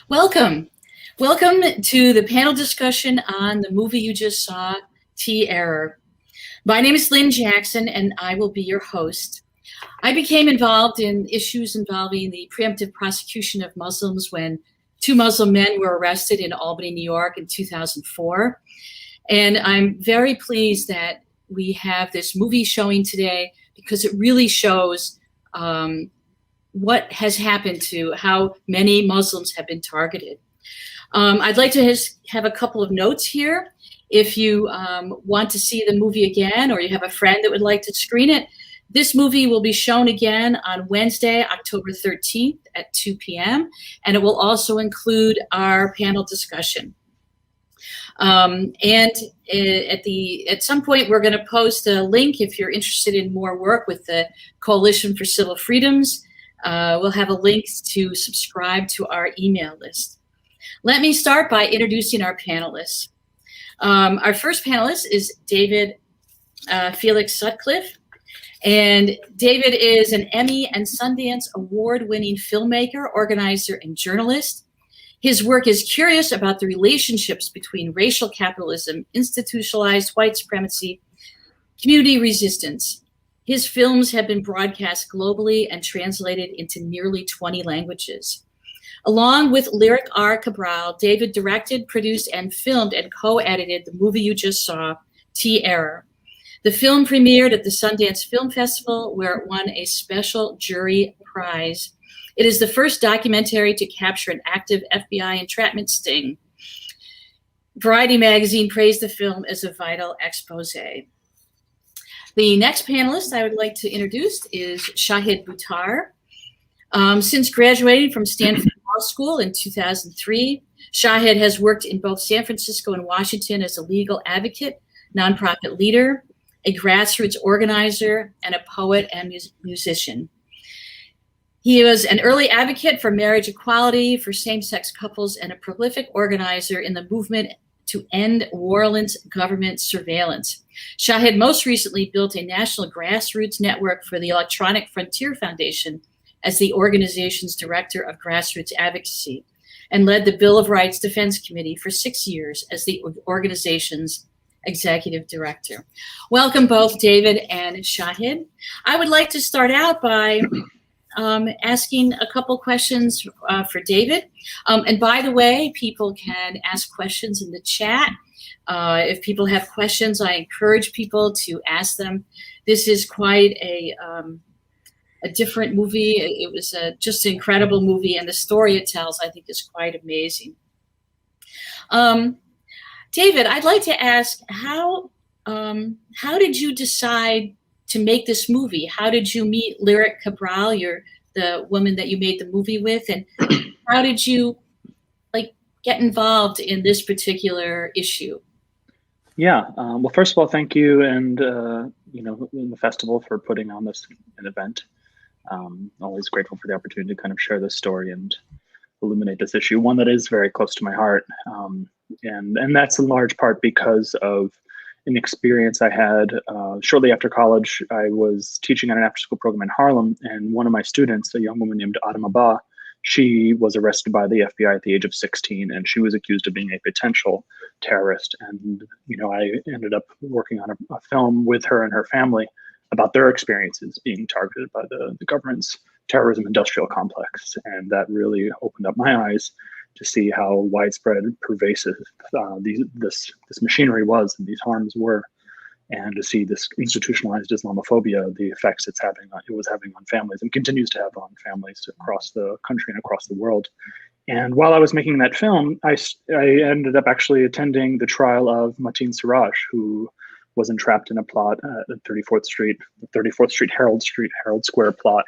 Welcome. Welcome to the panel discussion on the movie you just saw, T-Error. My name is Lynne Jackson, and I will be your host. I became involved in issues involving the preemptive prosecution of Muslims when two Muslim men were arrested in Albany, New York in 2004. And I'm very pleased that we have this movie showing today because it really shows what has happened to how many Muslims have been targeted. I'd like to have a couple of notes here. If you want to see the movie again, or you have a friend that would like to screen it, this movie will be shown again on Wednesday, October 13th at 2 p.m., and it will also include our panel discussion. And at some point, we're going to post a link if you're interested in more work with the Coalition for Civil Freedoms. We'll have a link to subscribe to our email list. Let me start by introducing our panelists. Our first panelist is David Felix Sutcliffe. And David is an Emmy and Sundance award-winning filmmaker, organizer, and journalist. His work is curious about the relationships between racial capitalism, institutionalized white supremacy, community resistance. His films have been broadcast globally and translated into nearly 20 languages. Along with Lyric R. Cabral, David directed, produced, and filmed and co-edited the movie you just saw, T-Error. The film premiered at the Sundance Film Festival, where it won a special jury prize. It is the first documentary to capture an active FBI entrapment sting. Variety magazine praised the film as a vital expose. The next panelist I would like to introduce is Shahid Buttar. Since graduating from Stanford Law School in 2003, Shahid has worked in both San Francisco and Washington as a legal advocate, nonprofit leader, a grassroots organizer, and a poet and musician. He was an early advocate for marriage equality for same-sex couples and a prolific organizer in the movement to end New Orleans government surveillance. Shahid most recently built a national grassroots network for the Electronic Frontier Foundation as the organization's director of grassroots advocacy, and led the Bill of Rights Defense Committee for 6 years as the organization's executive director. Welcome both David and Shahid. I would like to start out by asking a couple questions for David. And by the way, people can ask questions in the chat. If people have questions, I encourage people to ask them. This is quite a different movie. It was just an incredible movie, and the story it tells, I think, is quite amazing. David, I'd like to ask, how did you decide to make this movie? How did you meet Lyric Cabral, the woman that you made the movie with, and how did you get involved in this particular issue? Yeah, well, first of all, thank you, and in the festival for putting on this event. Always grateful for the opportunity to kind of share this story and illuminate this issue, one that is very close to my heart, and that's in large part because of an experience I had shortly after college. I was teaching at an after-school program in Harlem, and one of my students, a young woman named Adama Ba, she was arrested by the FBI at the age of 16, and she was accused of being a potential terrorist. And I ended up working on a film with her and her family about their experiences being targeted by the government's terrorism industrial complex, and that really opened up my eyes to see how widespread, pervasive this machinery was and these harms were, and to see this institutionalized Islamophobia, the effects it was having on families and continues to have on families across the country and across the world. And while I was making that film, I ended up actually attending the trial of Mateen Siraj, who was entrapped in a plot at 34th Street Herald Square plot.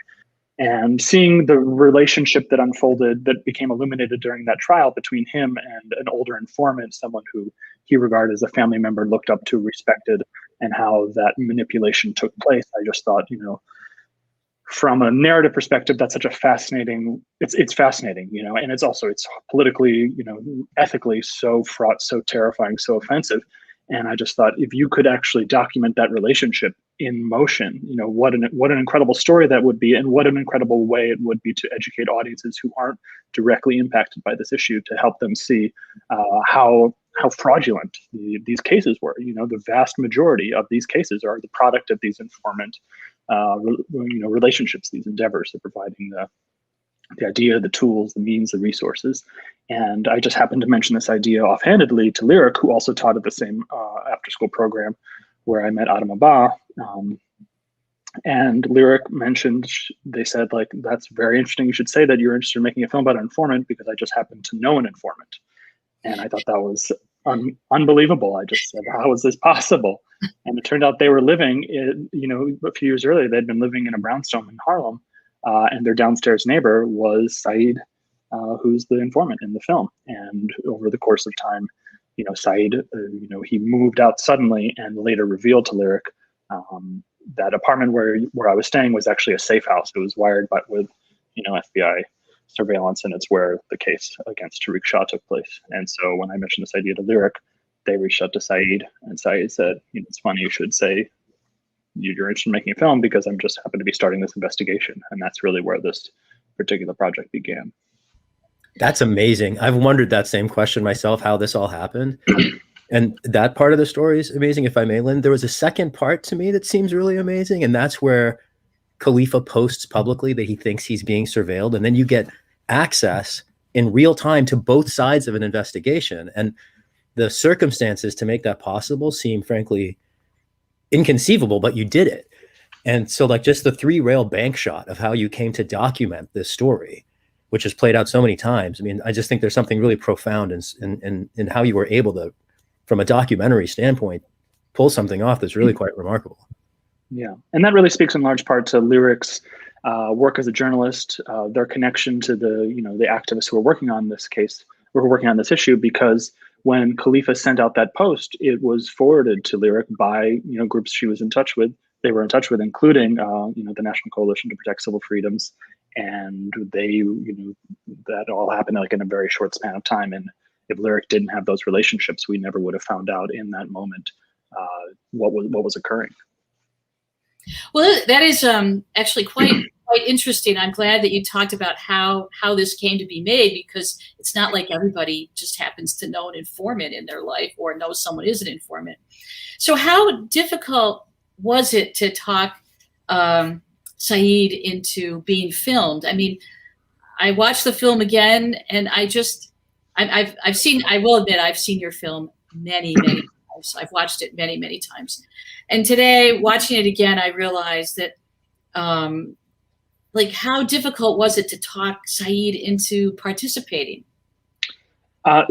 And seeing the relationship that unfolded, that became illuminated during that trial between him and an older informant, someone who he regarded as a family member, looked up to, respected, and how that manipulation took place, I just thought, from a narrative perspective, that's such a fascinating, it's fascinating, and it's politically, ethically so fraught, so terrifying, so offensive. And I just thought, if you could actually document that relationship in motion. You know, what an incredible story that would be, and what an incredible way it would be to educate audiences who aren't directly impacted by this issue, to help them see how fraudulent these cases were. You know, the vast majority of these cases are the product of these informant relationships, these endeavors of providing the idea, the tools, the means, the resources. And I just happened to mention this idea offhandedly to Lyric, who also taught at the same after-school program where I met Adam Abba. And Lyric mentioned, they said, like, that's very interesting. You should say that you're interested in making a film about an informant, because I just happen to know an informant. And I thought that was unbelievable. I just said, how is this possible? And it turned out they were living in, a few years earlier, they'd been living in a brownstone in Harlem. And their downstairs neighbor was Syed, who's the informant in the film. And over the course of time, Syed, he moved out suddenly and later revealed to Lyric that apartment where I was staying was actually a safe house. It was wired with FBI surveillance, and it's where the case against Tariq Shah took place. And so when I mentioned this idea to Lyric, they reached out to Syed, and Syed said, it's funny you should say you're interested in making a film, because I'm just happen to be starting this investigation. And that's really where this particular project began. That's amazing. I've wondered that same question myself, how this all happened. And that part of the story is amazing, if I may, Lynn. There was a second part to me that seems really amazing, and that's where Khalifa posts publicly that he thinks he's being surveilled, and then you get access in real time to both sides of an investigation. And the circumstances to make that possible seem, frankly, inconceivable, but you did it. And so, like, just the 3-rail bank shot of how you came to document this story, which has played out so many times. I mean, I just think there's something really profound in how you were able to, from a documentary standpoint, pull something off that's really quite remarkable. Yeah, and that really speaks in large part to Lyric's work as a journalist, their connection to the activists who are working on this case, who are working on this issue, because when Khalifa sent out that post, it was forwarded to Lyric by groups she was in touch with. They were in touch with, including the National Coalition to Protect Civil Freedoms, and they that all happened like in a very short span of time. And if Lyric didn't have those relationships, we never would have found out in that moment what was occurring. Well, that is actually quite interesting. I'm glad that you talked about how this came to be made, because it's not like everybody just happens to know an informant in their life or know someone is an informant. So how difficult was it to talk Syed into being filmed? I mean, I watched the film again, and I will admit, I've seen your film many times. I've watched it many times. And today, watching it again, I realized that, how difficult was it to talk Syed into participating?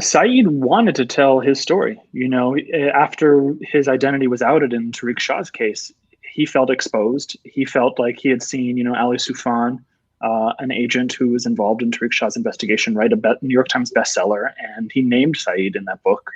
Syed wanted to tell his story. After his identity was outed in Tariq Shah's case, he felt exposed. He felt like he had seen, Ali Soufan, an agent who was involved in Tariq Shah's investigation, write a New York Times bestseller, and he named Syed in that book.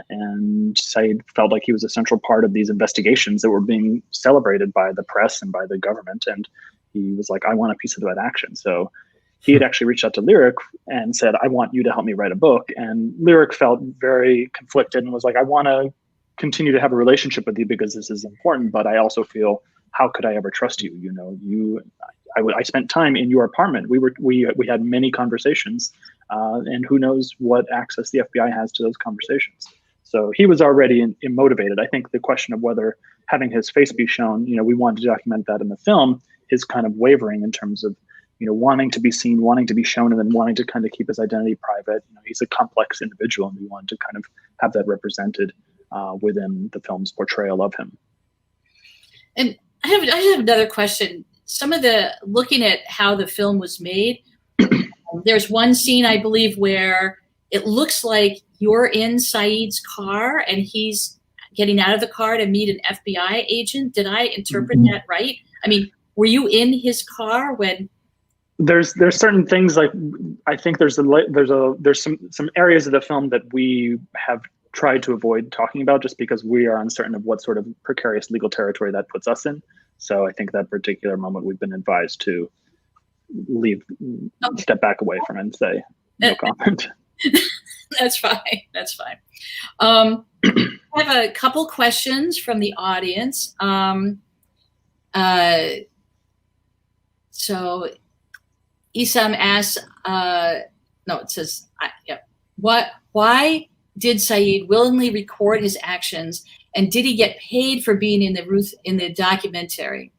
And Syed felt like he was a central part of these investigations that were being celebrated by the press and by the government. And he was like, I want a piece of that action. So he had actually reached out to Lyric and said, I want you to help me write a book. And Lyric felt very conflicted and was like, I want to continue to have a relationship with you because this is important, but I also feel, how could I ever trust you? I spent time in your apartment. We had many conversations, and who knows what access the FBI has to those conversations. So he was already motivated. I think the question of whether having his face be shown, we wanted to document that in the film, his kind of wavering in terms of, wanting to be seen, wanting to be shown, and then wanting to kind of keep his identity private. He's a complex individual, and we wanted to kind of have that represented within the film's portrayal of him. And I have another question. Looking at how the film was made, there's one scene, I believe, where it looks like you're in Syed's car and he's getting out of the car to meet an FBI agent. Did I interpret that right? I mean, were you in his car when? There's certain things, like, I think there's some areas of the film that we have tried to avoid talking about just because we are uncertain of what sort of precarious legal territory that puts us in. So I think that particular moment we've been advised to step back away from and say no comment. That's fine. That's fine. I have a couple questions from the audience. So Isam asks, no, it says, yeah. Why did Syed willingly record his actions, and did he get paid for being in the documentary?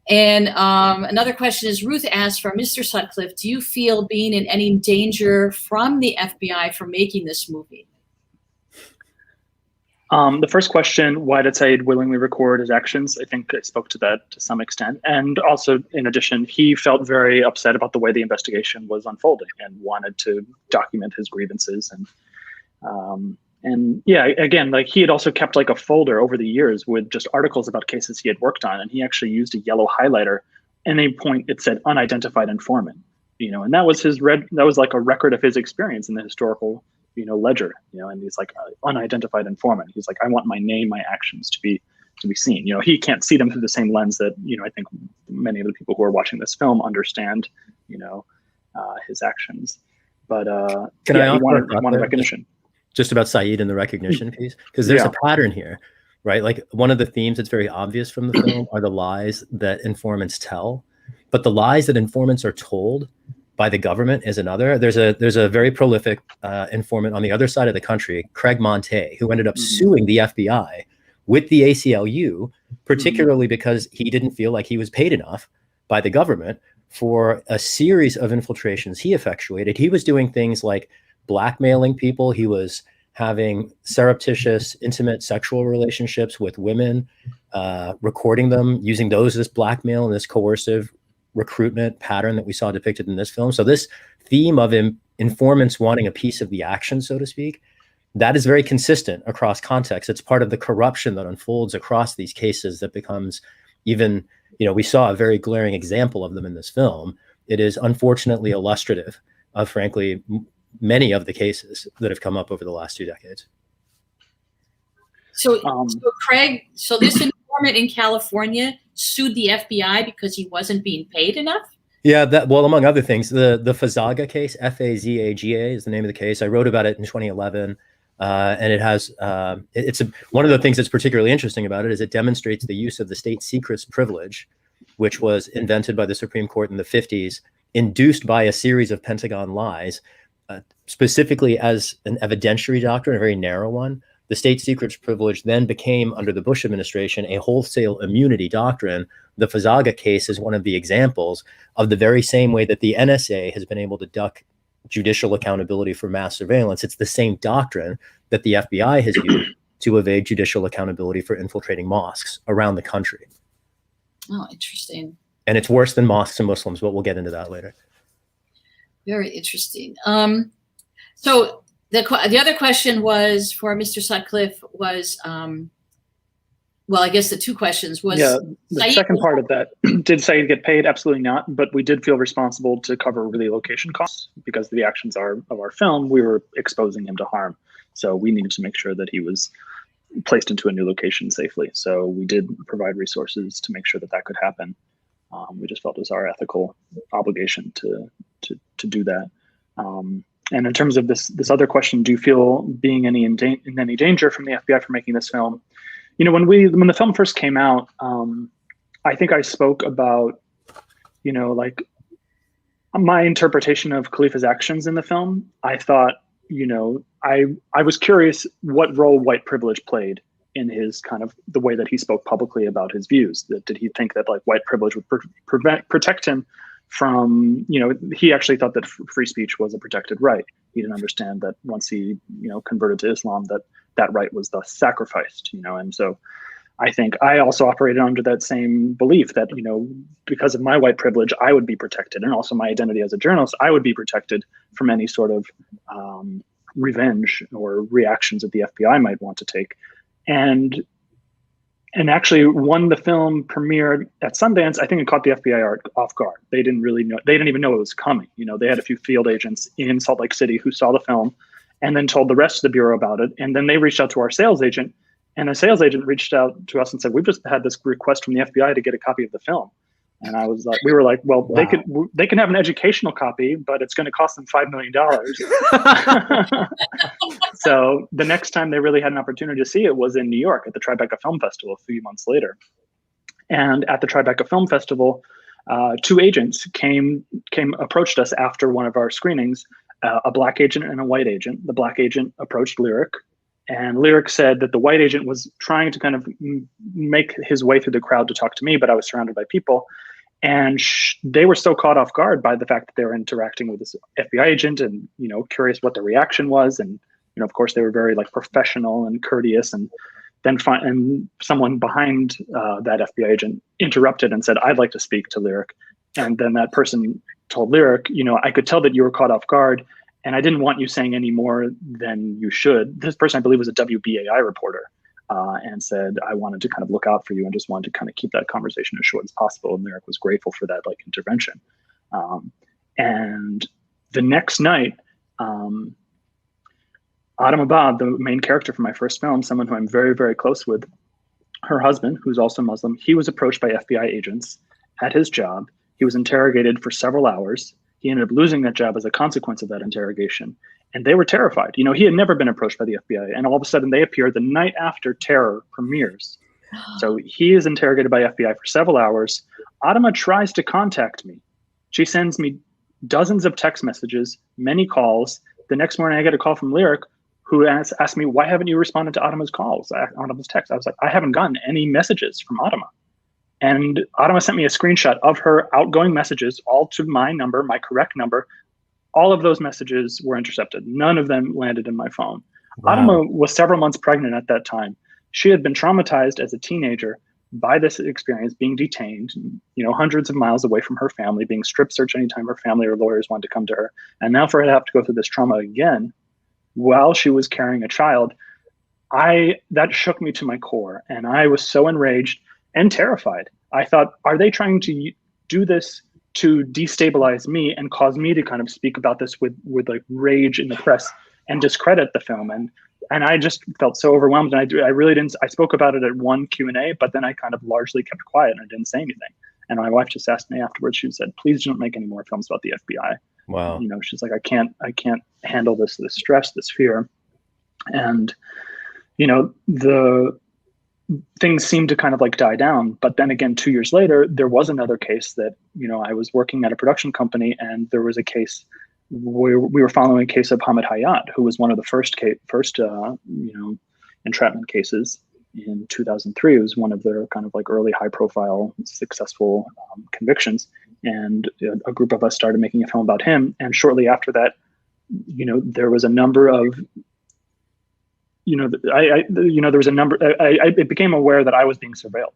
And another question is, Ruth asked, for Mr. Sutcliffe, do you feel being in any danger from the FBI for making this movie? The first question, why did Syed willingly record his actions? I think I spoke to that to some extent. And also, in addition, he felt very upset about the way the investigation was unfolding and wanted to document his grievances. And yeah, again, like he had also kept like a folder over the years with just articles about cases he had worked on. And he actually used a yellow highlighter. And a point, it said unidentified informant, and that was that was like a record of his experience in the historical ledger, and he's like unidentified informant. He's like, I want my name, my actions to be seen. He can't see them through the same lens that, I think many of the people who are watching this film understand, his actions. But he wanted recognition. Just about Syed and the recognition piece, because there's a pattern here, right? Like one of the themes that's very obvious from the film are the lies that informants tell, but the lies that informants are told by the government is another. There's a very prolific informant on the other side of the country, Craig Monte, who ended up suing the FBI with the ACLU, particularly because he didn't feel like he was paid enough by the government for a series of infiltrations he effectuated. He was doing things like blackmailing people. He was having surreptitious, intimate sexual relationships with women, recording them, using those as blackmail and this coercive recruitment pattern that we saw depicted in this film. So this theme of informants wanting a piece of the action, so to speak, that is very consistent across contexts. It's part of the corruption that unfolds across these cases that becomes even, we saw a very glaring example of them in this film. It is unfortunately illustrative of, frankly, many of the cases that have come up over the last 2 decades. So Craig, this informant in California sued the FBI because he wasn't being paid enough? Yeah, among other things, the Fazaga case, Fazaga is the name of the case. I wrote about it in 2011, and it has one of the things that's particularly interesting about it is it demonstrates the use of the state secrets privilege, which was invented by the Supreme Court in the 50s, induced by a series of Pentagon lies, specifically as an evidentiary doctrine, a very narrow one. The state secrets privilege then became, under the Bush administration, a wholesale immunity doctrine. The Fazaga case is one of the examples of the very same way that the NSA has been able to duck judicial accountability for mass surveillance. It's the same doctrine that the FBI has used to evade judicial accountability for infiltrating mosques around the country. Oh, interesting. And it's worse than mosques and Muslims, but we'll get into that later. Very interesting. So the other question was for Mr. Sutcliffe was, well, I guess the two questions was. Yeah, the second part of that, did Syed get paid? Absolutely not. But we did feel responsible to cover relocation costs because the actions of our film, we were exposing him to harm. So we needed to make sure that he was placed into a new location safely. So we did provide resources to make sure that could happen. We just felt it was our ethical obligation to do that. And in terms of this other question, do you feel being in any danger from the FBI for making this film? When the film first came out, I think I spoke about, like my interpretation of Khalifa's actions in the film. I thought, I was curious what role white privilege played in his kind of the way that he spoke publicly about his views. Did he think that like white privilege would protect him from, he actually thought that free speech was a protected right. He didn't understand that once he, converted to Islam, that right was thus sacrificed, and so I think I also operated under that same belief that, because of my white privilege, I would be protected. And also my identity as a journalist, I would be protected from any sort of revenge or reactions that the FBI might want to take. And actually, when the film premiered at Sundance, I think it caught the FBI off guard. They didn't really know. They didn't even know it was coming. They had a few field agents in Salt Lake City who saw the film and then told the rest of the bureau about it. And then they reached out to our sales agent, and the sales agent reached out to us and said, "We've just had this request from the FBI to get a copy of the film." And we were like, well, wow. They can have an educational copy, but it's going to cost them $5 million. So the next time they really had an opportunity to see it was in New York at the Tribeca Film Festival a few months later. And at the Tribeca Film Festival, two agents approached us after one of our screenings, a black agent and a white agent. The black agent approached Lyric, and Lyric said that the white agent was trying to kind of make his way through the crowd to talk to me, but I was surrounded by people. And they were so caught off guard by the fact that they were interacting with this FBI agent and, curious what the reaction was. And, of course, they were very like professional and courteous. And then someone behind that FBI agent interrupted and said, "I'd like to speak to Lyric." And then that person told Lyric, "I could tell that you were caught off guard, and I didn't want you saying any more than you should." This person, I believe, was a WBAI reporter, and said, "I wanted to kind of look out for you and just wanted to kind of keep that conversation as short as possible." And Lyric was grateful for that intervention. And the next night, Adam Abad, the main character for my first film, someone who I'm very, very close with, her husband, who's also Muslim, he was approached by FBI agents at his job. He was interrogated for several hours. He ended up losing that job as a consequence of that interrogation. And they were terrified. He had never been approached by the FBI. And all of a sudden they appear the night after Terror premieres. So he is interrogated by FBI for several hours. Adama tries to contact me. She sends me dozens of text messages, many calls. The next morning I get a call from Lyric, who asked me, "Why haven't you responded to Adama's calls, Adama's text?" I was like, "I haven't gotten any messages from Adama." And Adama sent me a screenshot of her outgoing messages, all to my number, my correct number. All of those messages were intercepted. None of them landed in my phone. Wow. Adama was several months pregnant at that time. She had been traumatized as a teenager by this experience, being detained, hundreds of miles away from her family, being strip searched anytime her family or lawyers wanted to come to her. And now for her to have to go through this trauma again, while she was carrying a child, that shook me to my core. And I was so enraged and terrified. I thought, are they trying to do this to destabilize me and cause me to kind of speak about this with like rage in the press and discredit the film? And I just felt so overwhelmed. And I really didn't, I spoke about it at one Q&A, but then I kind of largely kept quiet and I didn't say anything. And my wife just asked me afterwards, she said, "Please don't make any more films about the FBI." Wow. She's like, I can't handle this stress, this fear. And, the things seemed to kind of like die down. But then again, 2 years later, there was another case that, I was working at a production company, and there was a case where we were following a case of Hamid Hayat, who was one of the first entrapment cases in 2003. It was one of their kind of like early high profile, successful convictions. And a group of us started making a film about him. And shortly after that, there was a number of, I became aware that I was being surveilled,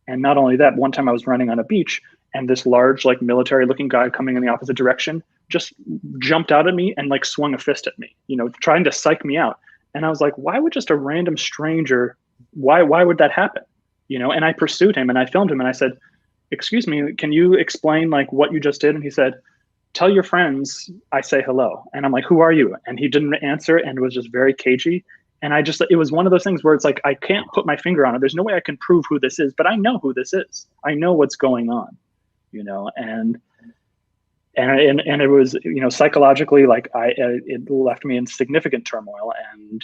and not only that, one time I was running on a beach and this large, like military looking guy coming in the opposite direction just jumped out at me and like swung a fist at me, trying to psych me out. And I was like, why would just a random stranger, why would that happen? And I pursued him and I filmed him and I said, "Excuse me, can you explain like what you just did?" And he said, "Tell your friends I say hello." And I'm like, "Who are you?" And he didn't answer and was just very cagey. And it was one of those things where it's like, I can't put my finger on it. There's no way I can prove who this is, but I know who this is. I know what's going on, and it was, psychologically, like it left me in significant turmoil. And,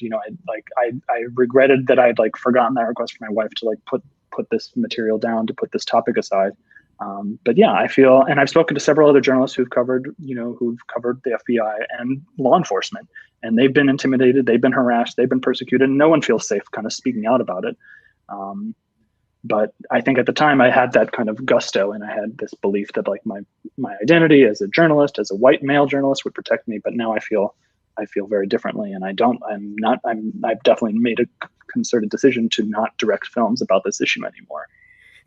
I regretted that I'd like forgotten that request from my wife to like put this material down, to put this topic aside. But yeah, I feel, and I've spoken to several other journalists who've covered the FBI and law enforcement, and they've been intimidated, they've been harassed, they've been persecuted, and no one feels safe kind of speaking out about it. But I think at the time I had that kind of gusto, and I had this belief that like my identity as a journalist, as a white male journalist, would protect me. But now I feel very differently, and I've definitely made a concerted decision to not direct films about this issue anymore.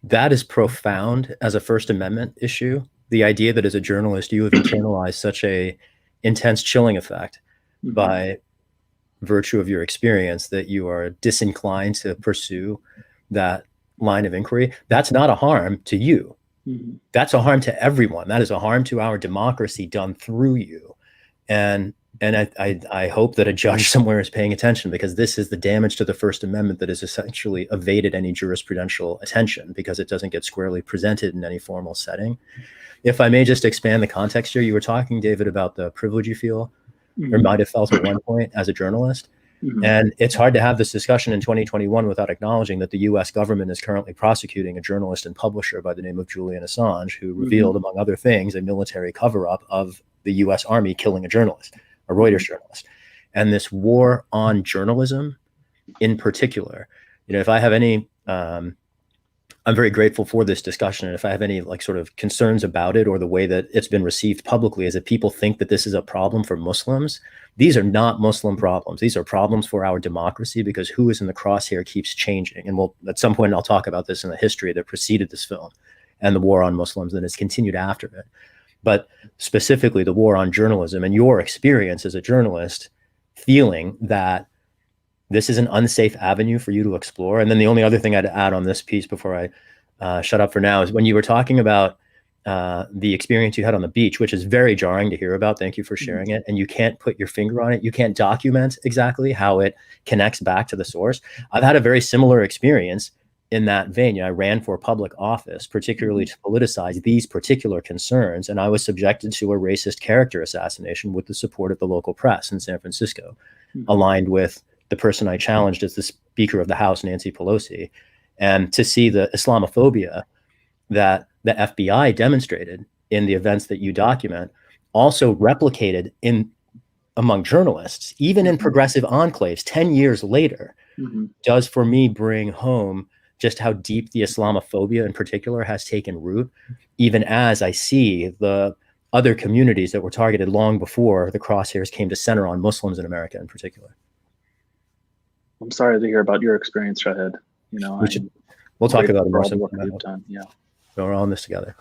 That is profound as a First Amendment issue. The idea that as a journalist, you have internalized such a intense chilling effect by virtue of your experience that you are disinclined to pursue that line of inquiry. That's not a harm to you. That's a harm to everyone. That is a harm to our democracy done through you. And I hope that a judge somewhere is paying attention, because this is the damage to the First Amendment that has essentially evaded any jurisprudential attention because it doesn't get squarely presented in any formal setting. If I may just expand the context here, you were talking, David, about the privilege you feel or might have felt at one point as a journalist. And it's hard to have this discussion in 2021 without acknowledging that the US government is currently prosecuting a journalist and publisher by the name of Julian Assange, who revealed, among other things, a military cover-up of the US Army killing a journalist, a Reuters journalist. And this war on journalism in particular, if I have any, I'm very grateful for this discussion. And if I have any sort of concerns about it or the way that it's been received publicly, is that people think that this is a problem for Muslims. These are not Muslim problems. These are problems for our democracy, because who is in the crosshair keeps changing. And at some point, I'll talk about this in the history that preceded this film and the war on Muslims that has continued after it. But specifically the war on journalism and your experience as a journalist, feeling that this is an unsafe avenue for you to explore. And then the only other thing I'd add on this piece before I shut up for now is when you were talking about the experience you had on the beach, which is very jarring to hear about. Thank you for sharing it. And you can't put your finger on it. You can't document exactly how it connects back to the source. I've had a very similar experience in that vein. I ran for public office, particularly to politicize these particular concerns. And I was subjected to a racist character assassination with the support of the local press in San Francisco, aligned with the person I challenged as the Speaker of the House, Nancy Pelosi. And to see the Islamophobia that the FBI demonstrated in the events that you document, also replicated among journalists, even in progressive enclaves 10 years later, does for me bring home just how deep the Islamophobia in particular has taken root, even as I see the other communities that were targeted long before the crosshairs came to center on Muslims in America in particular. I'm sorry to hear about your experience, Shahid. We'll talk about it more. Yeah. So we're all in this together.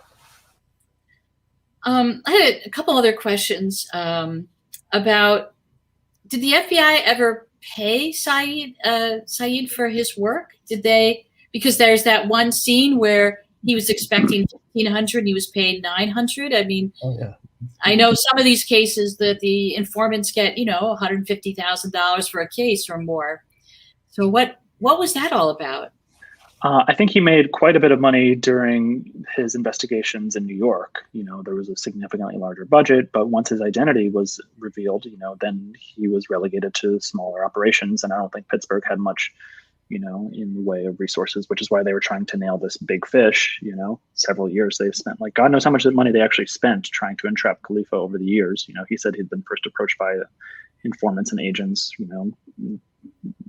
I had a couple other questions about, did the FBI ever pay Syed for his work? Did they? Because there's that one scene where he was expecting $1,500 and he was paid $900. I mean, I know some of these cases that the informants get, $150,000 for a case or more. So what was that all about? I think he made quite a bit of money during his investigations in New York. There was a significantly larger budget, but once his identity was revealed, then he was relegated to smaller operations. And I don't think Pittsburgh had much, in the way of resources, which is why they were trying to nail this big fish. Several years they've spent, God knows how much money they actually spent trying to entrap Khalifa over the years. He said he'd been first approached by informants and agents,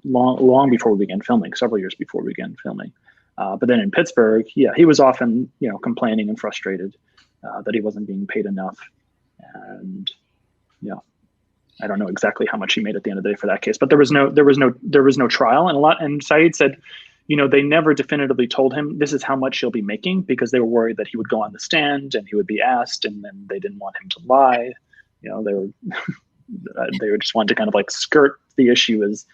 long before we began filming, several years before we began filming. But then in Pittsburgh, he was often, complaining and frustrated that he wasn't being paid enough. And I don't know exactly how much he made at the end of the day for that case, but there was no trial. And Syed said, they never definitively told him this is how much he'll be making, because they were worried that he would go on the stand and he would be asked, and then they didn't want him to lie. They just wanted to kind of skirt the issue as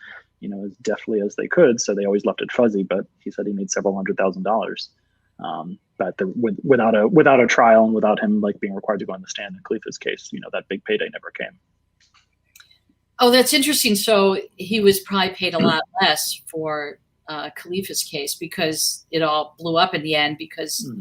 deftly as they could. So they always left it fuzzy, but he said he made several $100,000. But without a trial and without him being required to go on the stand in Khalifa's case, that big payday never came. Oh, that's interesting. So he was probably paid a lot less for Khalifa's case, because it all blew up in the end because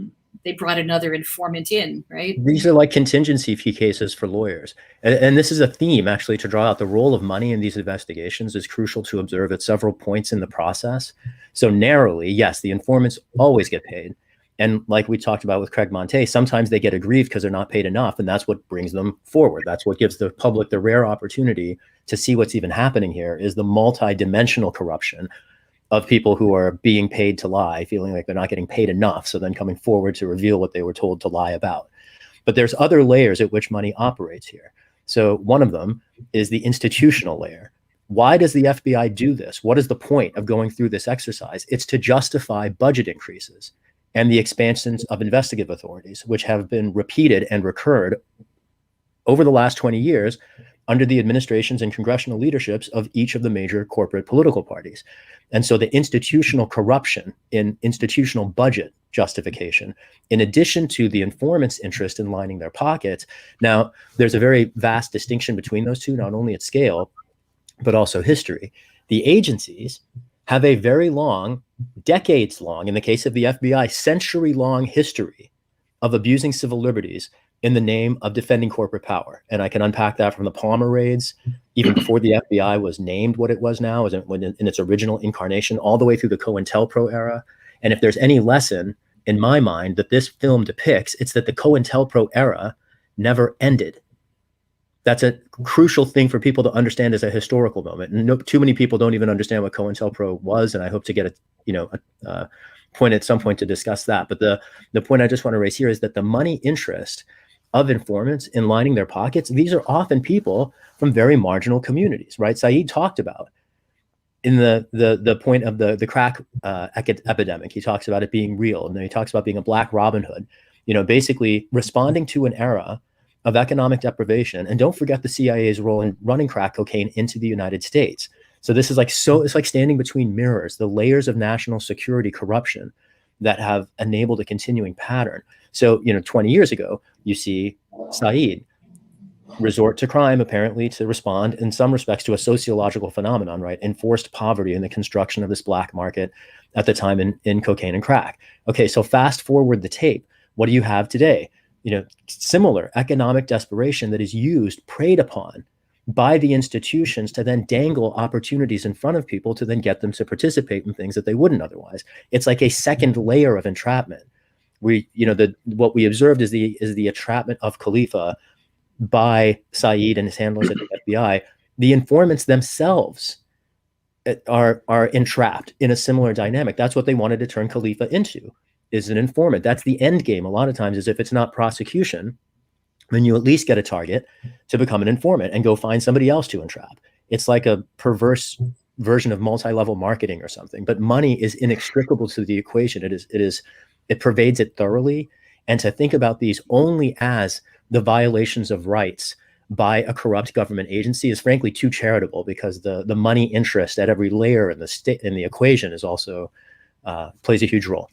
they brought another informant in, right? These are contingency fee cases for lawyers. And this is a theme, actually, to draw out the role of money in these investigations is crucial to observe at several points in the process. So narrowly, yes, the informants always get paid. And like we talked about with Craig Monte, sometimes they get aggrieved because they're not paid enough. And that's what brings them forward. That's what gives the public the rare opportunity to see what's even happening here, is the multi-dimensional corruption of people who are being paid to lie, feeling like they're not getting paid enough, so then coming forward to reveal what they were told to lie about. But there's other layers at which money operates here. So one of them is the institutional layer. Why does the FBI do this? What is the point of going through this exercise? It's to justify budget increases and the expansions of investigative authorities, which have been repeated and recurred over the last 20 years under the administrations and congressional leaderships of each of the major corporate political parties. And so the institutional corruption in institutional budget justification, in addition to the informant's interest in lining their pockets. Now, there's a very vast distinction between those two, not only at scale, but also history. The agencies have a very long, decades long, in the case of the FBI, century-long history of abusing civil liberties in the name of defending corporate power. And I can unpack that from the Palmer raids, even before the FBI was named what it was now, in its original incarnation, all the way through the COINTELPRO era. And if there's any lesson in my mind that this film depicts, it's that the COINTELPRO era never ended. That's a crucial thing for people to understand as a historical moment. And too many people don't even understand what COINTELPRO was, and I hope to get a point at some point to discuss that. But the point I just want to raise here is that the money interest of informants in lining their pockets, these are often people from very marginal communities, right? Syed talked about in the point of the crack epidemic. He talks about it being real, and then he talks about being a black Robin Hood, basically responding to an era of economic deprivation. And don't forget the CIA's role in running crack cocaine into the United States. So this is it's like standing between mirrors, the layers of national security corruption that have enabled a continuing pattern. So, 20 years ago, you see Syed resort to crime, apparently, to respond in some respects to a sociological phenomenon, right? Enforced poverty in the construction of this black market at the time in cocaine and crack. Okay, so fast forward the tape. What do you have today? Similar economic desperation that is preyed upon by the institutions to then dangle opportunities in front of people to then get them to participate in things that they wouldn't otherwise. It's like a second layer of entrapment. What we observed is the entrapment of Khalifa by Syed and his handlers at the FBI. The informants themselves are entrapped in a similar dynamic. That's what they wanted to turn Khalifa into, is an informant. That's the end game. A lot of times is if it's not prosecution, then you at least get a target to become an informant and go find somebody else to entrap. It's like a perverse version of multi-level marketing or something, but money is inextricable to the equation. It pervades it thoroughly. And to think about these only as the violations of rights by a corrupt government agency is frankly too charitable, because the money interest at every layer in the equation is also plays a huge role.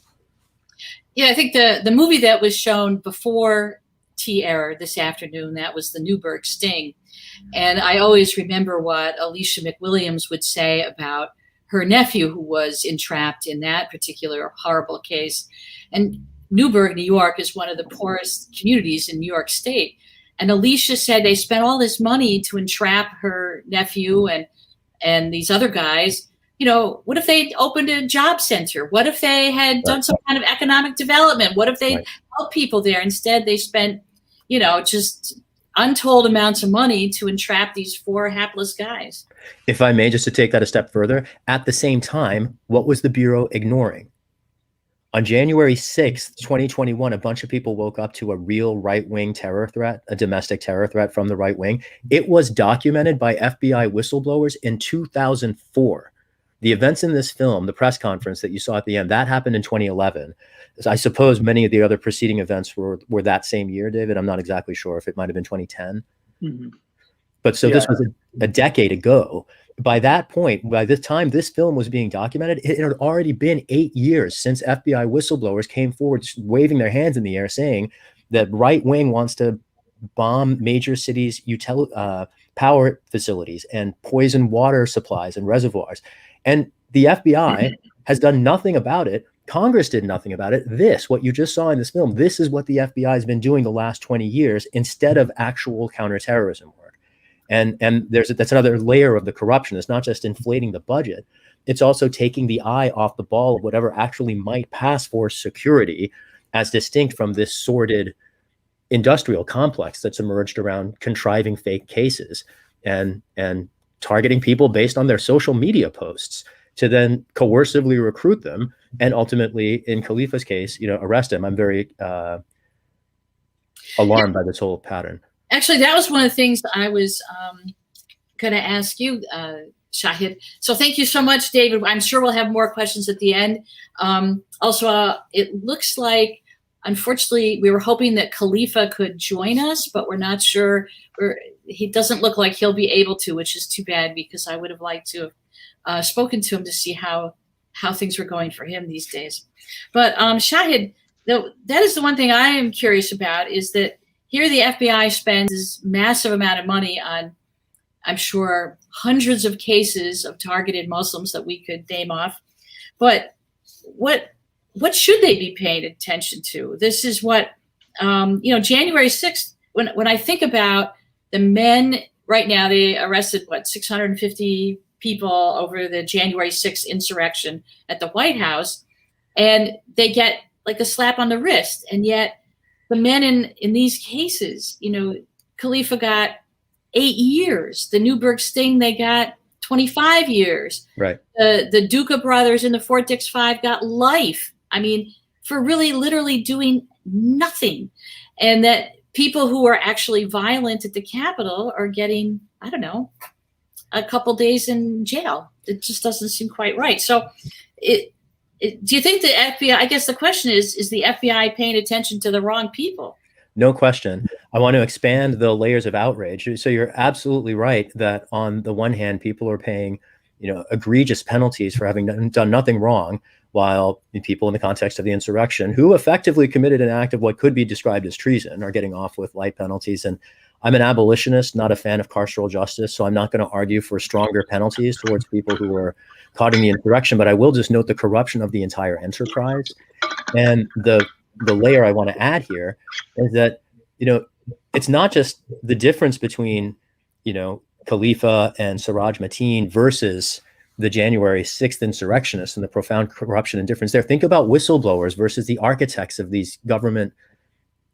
Yeah, I think the movie that was shown before T-Error this afternoon, that was the Newberg Sting. And I always remember what Alicia McWilliams would say about her nephew who was entrapped in that particular horrible case. And Newburgh, New York, is one of the poorest communities in New York State. And Alicia said they spent all this money to entrap her nephew and these other guys. What if they opened a job center? What if they had done some kind of economic development? What if they helped people there? Instead, they spent, just untold amounts of money to entrap these four hapless guys. If I may, just to take that a step further, at the same time, what was the Bureau ignoring? On January 6th, 2021, a bunch of people woke up to a real right-wing terror threat, a domestic terror threat from the right wing. It was documented by FBI whistleblowers in 2004. The events in this film, the press conference that you saw at the end, that happened in 2011. I suppose many of the other preceding events were that same year, David. I'm not exactly sure if it might have been 2010. Mm-hmm. But so this was a decade ago. By that point, by the time this film was being documented, it had already been 8 years since FBI whistleblowers came forward waving their hands in the air saying that right wing wants to bomb major cities' power facilities and poison water supplies and reservoirs. And the FBI has done nothing about it. Congress did nothing about it. What you just saw in this film, this is what the FBI has been doing the last 20 years instead of actual counterterrorism work. And that's another layer of the corruption. It's not just inflating the budget. It's also taking the eye off the ball of whatever actually might pass for security, as distinct from this sordid industrial complex that's emerged around contriving fake cases and targeting people based on their social media posts to then coercively recruit them and ultimately, in Khalifa's case, arrest him. I'm very alarmed by this whole pattern. Actually, that was one of the things I was going to ask you, Shahid. So thank you so much, David. I'm sure we'll have more questions at the end. Also, it looks like, unfortunately, we were hoping that Khalifa could join us, but we're not sure. He doesn't look like he'll be able to, which is too bad, because I would have liked to have spoken to him to see how things were going for him these days. But Shahid, that is the one thing I am curious about, is that here the FBI spends this massive amount of money on, I'm sure, hundreds of cases of targeted Muslims that we could name off. But what should they be paying attention to? This is what January 6th, when I think about the men right now, they arrested, 650 people over the January 6th insurrection at the White House, and they get like a slap on the wrist. And yet the men in these cases, Khalifa got 8 years. The Newberg Sting, they got 25 years. Right. The Duca brothers in the Fort Dix 5 got life. I mean, for really literally doing nothing. And that people who are actually violent at the Capitol are getting, I don't know, a couple days in jail. It just doesn't seem quite right. So do you think the FBI, I guess the question is the FBI paying attention to the wrong people? No question. I want to expand the layers of outrage. So you're absolutely right that on the one hand, people are paying, egregious penalties for having done nothing wrong, while people in the context of the insurrection who effectively committed an act of what could be described as treason are getting off with light penalties. And I'm an abolitionist, not a fan of carceral justice, so I'm not going to argue for stronger penalties towards people who were caught in the insurrection, but I will just note the corruption of the entire enterprise. And the layer I want to add here is that, it's not just the difference between, Khalifa and Siraj Mateen versus the January 6th insurrectionists and the profound corruption and difference there. Think about whistleblowers versus the architects of these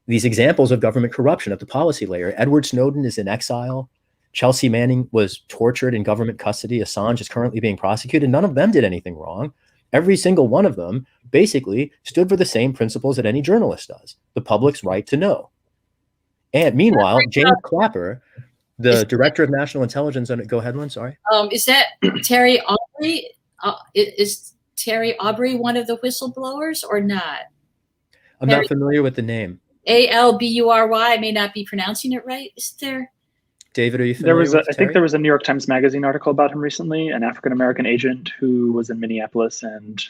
examples of government corruption at the policy layer. Edward Snowden is in exile. Chelsea Manning was tortured in government custody. Assange is currently being prosecuted. None of them did anything wrong. Every single one of them basically stood for the same principles that any journalist does: the public's right to know. And meanwhile, James Clapper, the director of national intelligence, go ahead, Lynn, sorry. Is that Terry Aubry? Is Terry Aubry one of the whistleblowers or not? I'm not familiar with the name. Albry. I may not be pronouncing it right. Is there? David, are you familiar with I think there was a New York Times Magazine article about him recently, an African-American agent who was in Minneapolis and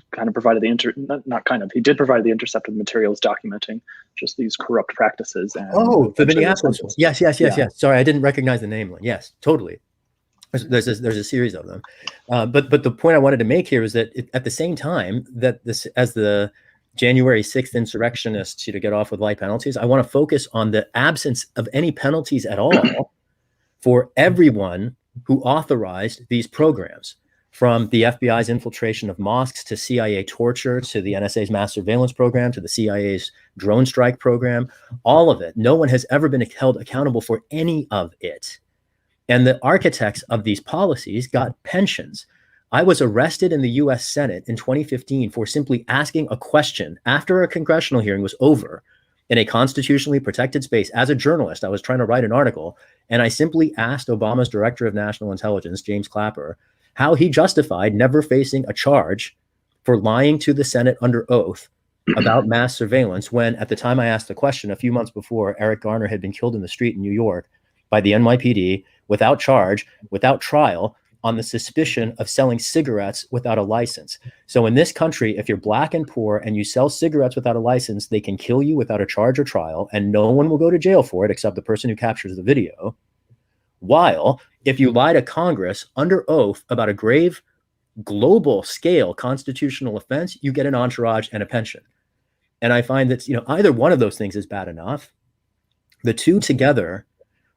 kind of provided he did provide the intercepted materials documenting just these corrupt practices. And the Minneapolis one. Yes. Sorry, I didn't recognize the name. Yes, totally. There's a series of them. But the point I wanted to make here is that at the same time that this, as the January 6th insurrectionists to get off with light penalties, I want to focus on the absence of any penalties at all for everyone who authorized these programs, from the FBI's infiltration of mosques to CIA torture to the NSA's mass surveillance program to the CIA's drone strike program. All of it. No one has ever been held accountable for any of it. And the architects of these policies got pensions. I was arrested in the US Senate in 2015 for simply asking a question after a congressional hearing was over in a constitutionally protected space. As a journalist, I was trying to write an article, and I simply asked Obama's director of national intelligence, James Clapper, how he justified never facing a charge for lying to the Senate under oath about mass surveillance, when at the time I asked the question, a few months before, Eric Garner had been killed in the street in New York by the NYPD without charge, without trial, on the suspicion of selling cigarettes without a license. So in this country, if you're black and poor and you sell cigarettes without a license, they can kill you without a charge or trial, and no one will go to jail for it except the person who captures the video. While if you lie to Congress under oath about a grave global scale constitutional offense, you get an entourage and a pension. And I find that, either one of those things is bad enough. The two together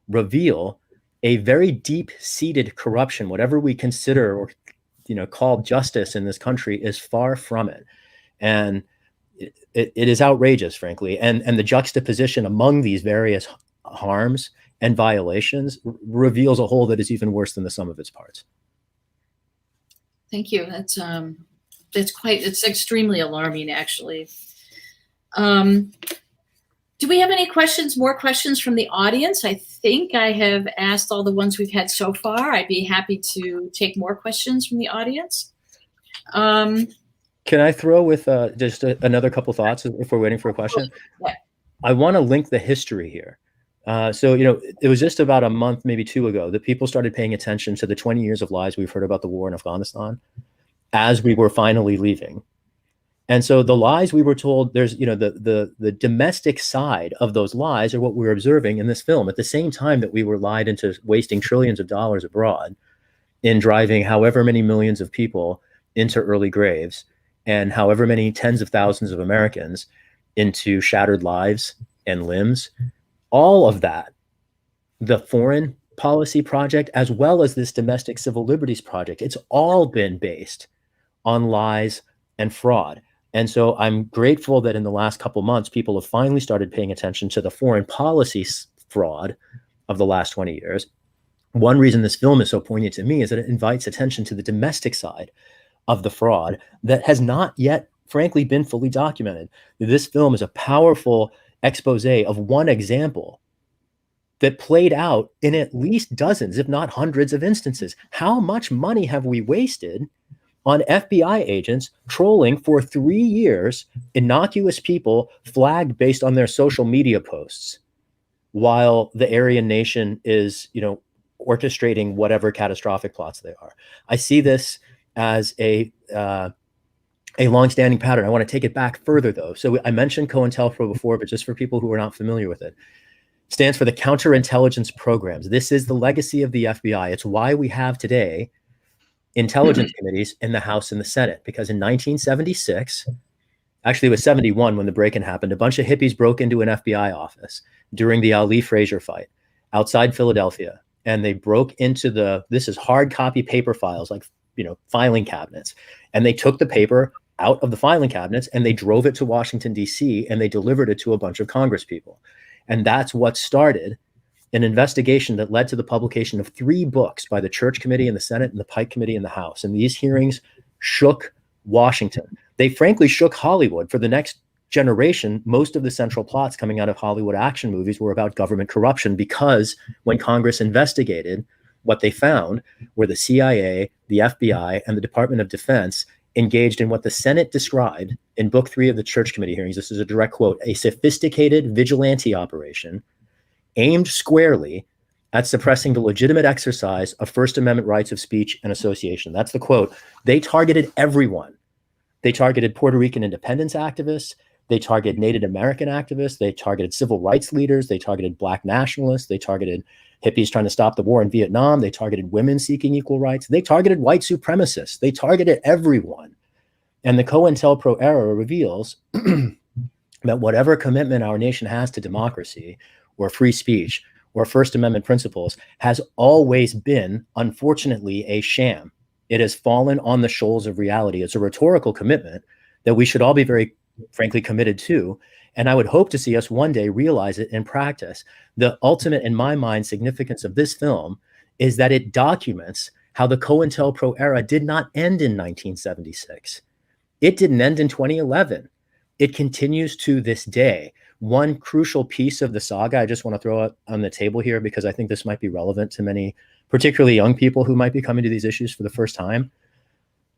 reveal a very deep-seated corruption. Whatever we consider or call justice in this country is far from it. And it is outrageous, frankly. And the juxtaposition among these various harms and violations reveals a whole that is even worse than the sum of its parts. Thank you. It's extremely alarming, actually. Do we have any more questions from the audience? I think I have asked all the ones we've had so far. I'd be happy to take more questions from the audience. Can I throw with just another couple thoughts if we're waiting for a question? Yeah. I want to link the history here. So it was just about a month, maybe two ago, that people started paying attention to the 20 years of lies we've heard about the war in Afghanistan as we were finally leaving. And so the lies we were told, there's, the domestic side of those lies are what we're observing in this film. At the same time that we were lied into wasting trillions of dollars abroad in driving however many millions of people into early graves and however many tens of thousands of Americans into shattered lives and limbs. All of that, the foreign policy project, as well as this domestic civil liberties project, it's all been based on lies and fraud. And so I'm grateful that in the last couple months, people have finally started paying attention to the foreign policy fraud of the last 20 years. One reason this film is so poignant to me is that it invites attention to the domestic side of the fraud that has not yet, frankly, been fully documented. This film is a powerful expose of one example that played out in at least dozens, if not hundreds of instances. How much money have we wasted on FBI agents trolling for 3 years innocuous people flagged based on their social media posts, while the Aryan nation is, orchestrating whatever catastrophic plots they are? I see this as a longstanding pattern. I want to take it back further, though. So I mentioned COINTELPRO before, but just for people who are not familiar with it, stands for the Counterintelligence Programs. This is the legacy of the FBI. It's why we have today intelligence committees in the House and the Senate, because in 1976, actually it was 71 when the break-in happened, a bunch of hippies broke into an FBI office during the Ali Frazier fight outside Philadelphia. And they broke into this is hard copy paper files, like, filing cabinets. And they took the paper out of the filing cabinets and they drove it to Washington, D.C., and they delivered it to a bunch of Congress people. And that's what started an investigation that led to the publication of 3 books by the Church Committee in the Senate and the Pike Committee in the House. And these hearings shook Washington. They frankly shook Hollywood. For the next generation, most of the central plots coming out of Hollywood action movies were about government corruption, because when Congress investigated, what they found were the CIA, the FBI, and the Department of Defense engaged in what the Senate described in Book 3 of the Church Committee hearings. This is a direct quote: a sophisticated vigilante operation aimed squarely at suppressing the legitimate exercise of First Amendment rights of speech and association. That's the quote. They targeted everyone. They targeted Puerto Rican independence activists. They targeted Native American activists. They targeted civil rights leaders. They targeted Black nationalists. They targeted hippies trying to stop the war in Vietnam. They targeted women seeking equal rights. They targeted white supremacists. They targeted everyone. And the COINTELPRO era reveals that whatever commitment our nation has to democracy or free speech or First Amendment principles has always been, unfortunately, a sham. It has fallen on the shoals of reality. It's a rhetorical commitment that we should all be very, frankly, committed to. And I would hope to see us one day realize it in practice. The ultimate, in my mind, significance of this film is that it documents how the COINTELPRO era did not end in 1976. It didn't end in 2011. It continues to this day. One crucial piece of the saga I just want to throw out on the table here, because I think this might be relevant to many, particularly young people who might be coming to these issues for the first time.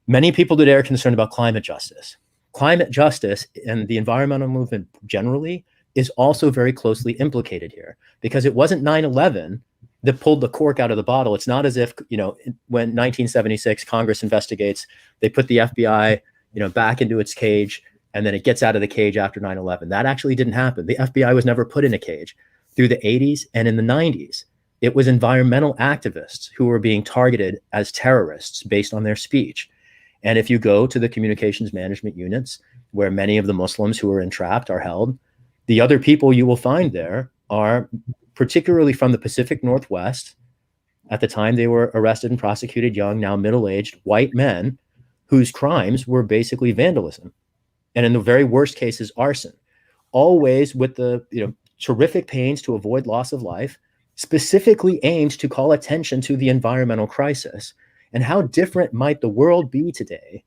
Many people today are concerned about climate justice. Climate justice and the environmental movement generally is also very closely implicated here, because it wasn't 9/11 that pulled the cork out of the bottle. It's not as if, when 1976 Congress investigates, they put the FBI, back into its cage, and then it gets out of the cage after 9/11. That actually didn't happen. The FBI was never put in a cage. Through the 80s and in the 90s, it was environmental activists who were being targeted as terrorists based on their speech. And if you go to the communications management units, where many of the Muslims who are entrapped are held, the other people you will find there are particularly from the Pacific Northwest. At the time they were arrested and prosecuted, young, now middle-aged white men whose crimes were basically vandalism. And in the very worst cases, arson, always with the terrific pains to avoid loss of life, specifically aimed to call attention to the environmental crisis. And how different might the world be today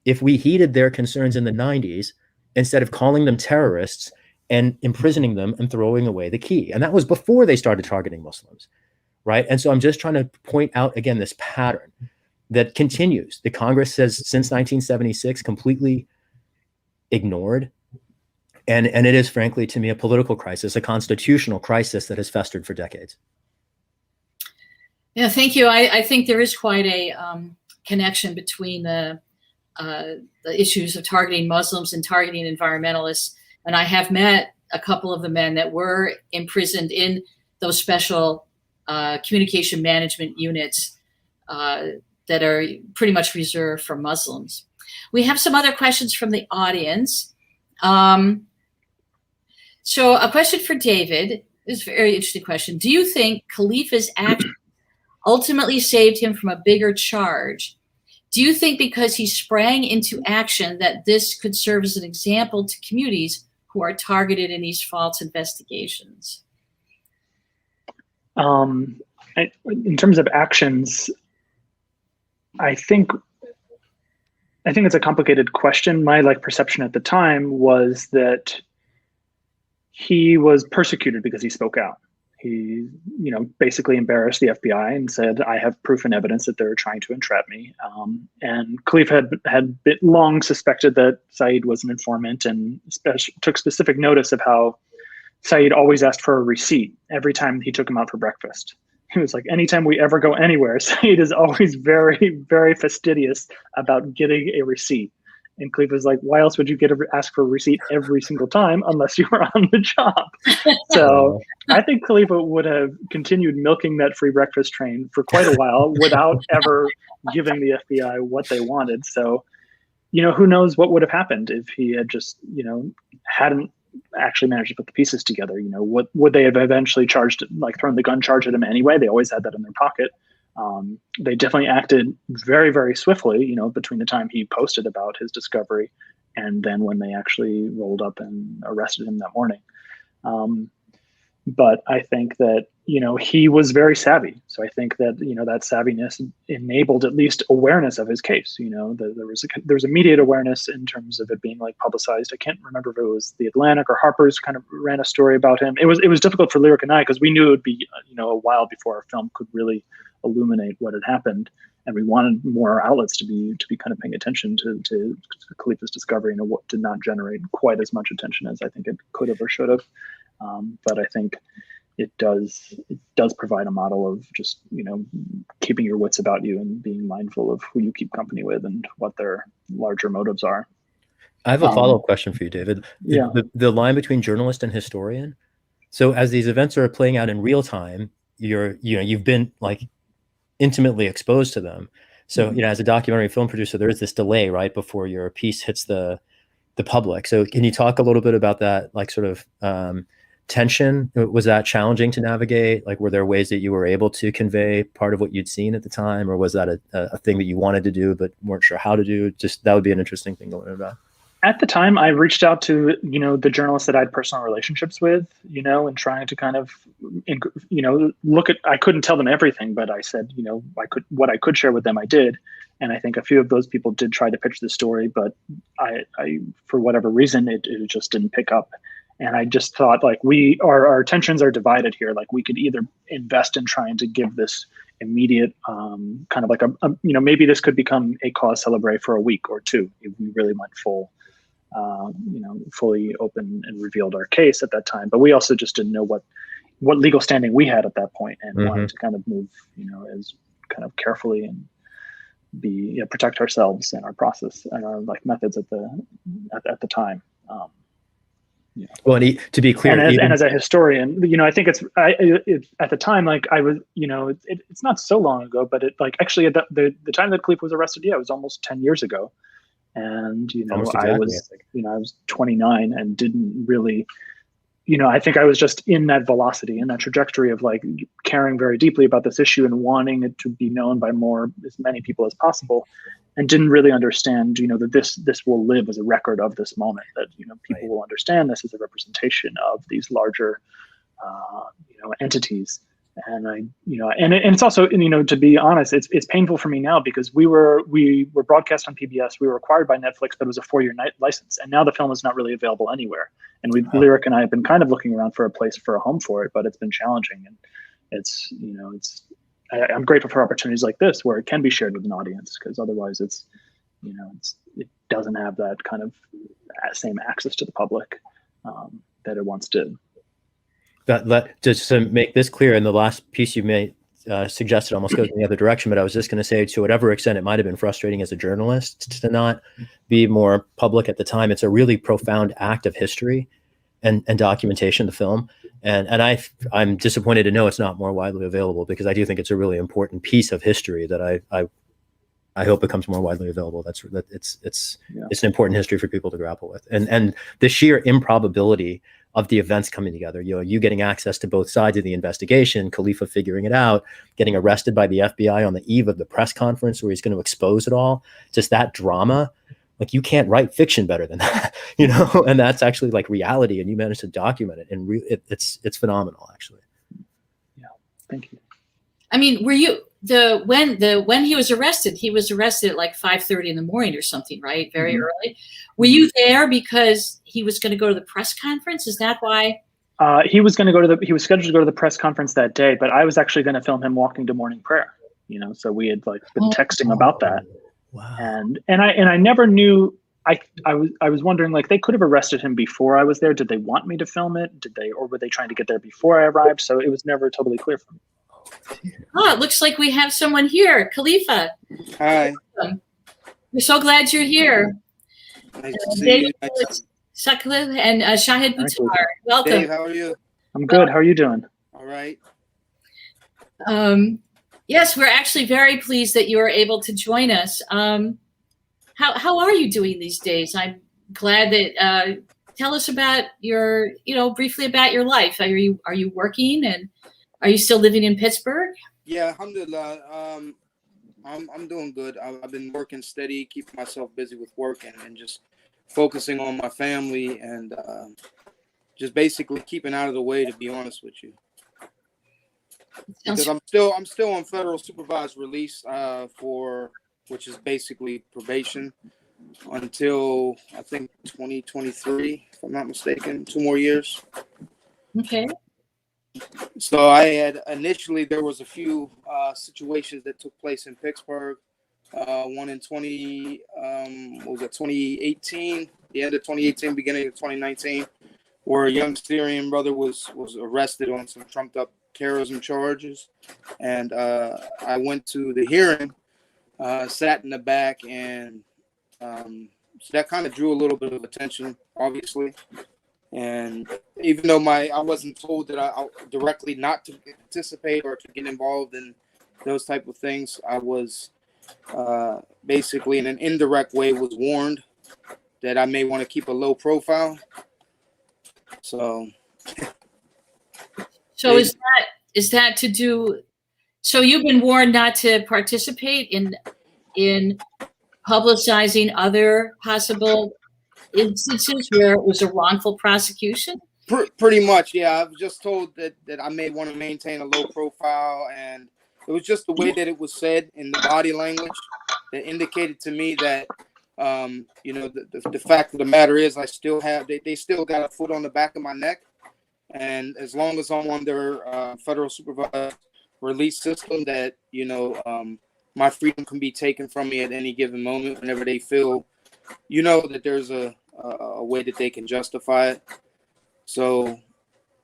if we heeded their concerns in the 90s instead of calling them terrorists and imprisoning them and throwing away the key? And that was before they started targeting Muslims, right? And so I'm just trying to point out, again, this pattern that continues. The Congress has, since 1976, completely ignored. And it is, frankly, to me, a political crisis, a constitutional crisis that has festered for decades. Yeah, thank you. I think there is quite a connection between the issues of targeting Muslims and targeting environmentalists. And I have met a couple of the men that were imprisoned in those special communication management units that are pretty much reserved for Muslims. We have some other questions from the audience. So a question for David. This is a very interesting question. Do you think Khalifa's action ultimately saved him from a bigger charge? Do you think because he sprang into action that this could serve as an example to communities who are targeted in these false investigations? In terms of actions, I think it's a complicated question. My perception at the time was that he was persecuted because he spoke out. He, basically embarrassed the FBI and said, "I have proof and evidence that they're trying to entrap me." And Khalifa had long suspected that Syed was an informant, and took specific notice of how Syed always asked for a receipt every time he took him out for breakfast. He was like, anytime we ever go anywhere, Syed is always very, very fastidious about getting a receipt. And Khalifa was like, why else would you ask for a receipt every single time unless you were on the job? So I think Khalifa would have continued milking that free breakfast train for quite a while without ever giving the FBI what they wanted. So, who knows what would have happened if he had just, hadn't actually managed to put the pieces together. What would they have eventually thrown the gun charge at him anyway? They always had that in their pocket. They definitely acted very, very swiftly, between the time he posted about his discovery and then when they actually rolled up and arrested him that morning. But I think that, he was very savvy. So I think that, that savviness enabled at least awareness of his case. There was immediate awareness in terms of it being publicized. I can't remember if it was The Atlantic or Harper's kind of ran a story about him. It was difficult for Lyric and I because we knew it would be, a while before our film could really illuminate what had happened. And we wanted more outlets to be kind of paying attention to Khalifa's discovery, and what did not generate quite as much attention as I think it could have or should have. But I think it does provide a model of just, keeping your wits about you and being mindful of who you keep company with and what their larger motives are. I have a follow-up question for you, David. Yeah. The line between journalist and historian. So as these events are playing out in real time, you've been intimately exposed to them. So, as a documentary film producer, there is this delay right before your piece hits the public. So can you talk a little bit about that, tension? Was that challenging to navigate? Were there ways that you were able to convey part of what you'd seen at the time, or was that a thing that you wanted to do but weren't sure how to do? Just that would be an interesting thing to learn about. At the time, I reached out to, the journalists that I had personal relationships with, and trying to kind of, I couldn't tell them everything, but I said, what I could share with them, I did. And I think a few of those people did try to pitch the story, but I for whatever reason, it just didn't pick up. And I just thought our attentions are divided here. We could either invest in trying to give this immediate kind of maybe this could become a cause celebre for a week or two if we really went fully open and revealed our case at that time. But we also just didn't know what legal standing we had at that point, and wanted to kind of move, as kind of carefully and protect ourselves and our process and our methods at the time. Well, and to be clear, and as a historian, I think it's at the time, I was, it's not so long ago, but actually at the time that Khalifa was arrested, it was almost 10 years ago. And, exactly. I was 29 and didn't really, I think I was just in that velocity, in that trajectory of caring very deeply about this issue and wanting it to be known by as many people as possible, and didn't really understand, that this will live as a record of this moment, that, people will understand this as a representation of these larger, entities. And and it's also, to be honest, it's painful for me now because we were broadcast on PBS. We were acquired by Netflix, but it was a 4-year license. And now the film is not really available anywhere. And Lyric and I have been kind of looking around for a home for it, but it's been challenging. And I'm grateful for opportunities like this where it can be shared with an audience, because otherwise it doesn't have that kind of same access to the public that it once did. Just to make this clear, in the last piece you made suggested almost goes in the other direction, but I was just going to say, to whatever extent it might have been frustrating as a journalist to not be more public at the time, it's a really profound act of history and documentation, the film. And I'm disappointed to know it's not more widely available, because I do think it's a really important piece of history that I hope becomes more widely available. It's Yeah. it's an important history for people to grapple with, and the sheer improbability of the events coming together. You getting access to both sides of the investigation, Khalifa figuring it out, getting arrested by the FBI on the eve of the press conference where he's going to expose it all. Just that drama. Like, you can't write fiction better than that, and that's actually like reality, and you managed to document it, and it's phenomenal, actually. Yeah, thank you. I mean, were you when he was arrested? He was arrested at like 5:30 in the morning or something, right? Very early. Were you there because he was going to go to the press conference? Is that why? He was scheduled to go to the press conference that day, but I was actually going to film him walking to morning prayer. So we had like been texting about that. Wow. And I never knew. I was wondering, like, they could have arrested him before I was there. Did they want me to film it? Or were they trying to get there before I arrived? So it was never totally clear for me. Oh, it looks like we have someone here. Khalifa. Hi. We're so glad you're here. Nice to see you. Felix Sutcliffe and Shahid Buttar. Welcome. Dave, how are you? I'm good. How are you doing? All right. Yes, we're actually very pleased that you are able to join us. How are you doing these days? I'm glad that tell us about your, briefly about your life. Are you working, and are you still living in Pittsburgh? Yeah, alhamdulillah. I'm doing good. I've been working steady, keeping myself busy with work and just focusing on my family and just basically keeping out of the way, to be honest with you. Because I'm still on federal supervised release which is basically probation until I think 2023, if I'm not mistaken, 2 more years. Okay. So there was a few situations that took place in Pittsburgh. One in 2018, the end of 2018, beginning of 2019, where a young Syrian brother was arrested on some trumped up terrorism charges. And I went to the hearing, sat in the back, and so that kind of drew a little bit of attention, obviously. And even though I wasn't told that I directly not to participate or to get involved in those type of things, I was basically in an indirect way was warned that I may want to keep a low profile. So is that to do? So you've been warned not to participate in publicizing other possible instances where it was a wrongful prosecution? Pretty much, yeah. I was just told that I may want to maintain a low profile, and it was just the way that it was said in the body language that indicated to me that, the fact of the matter is I still have, they still got a foot on the back of my neck. And as long as I'm on their federal supervised release system, that, my freedom can be taken from me at any given moment whenever they feel, that there's a way that they can justify it. So,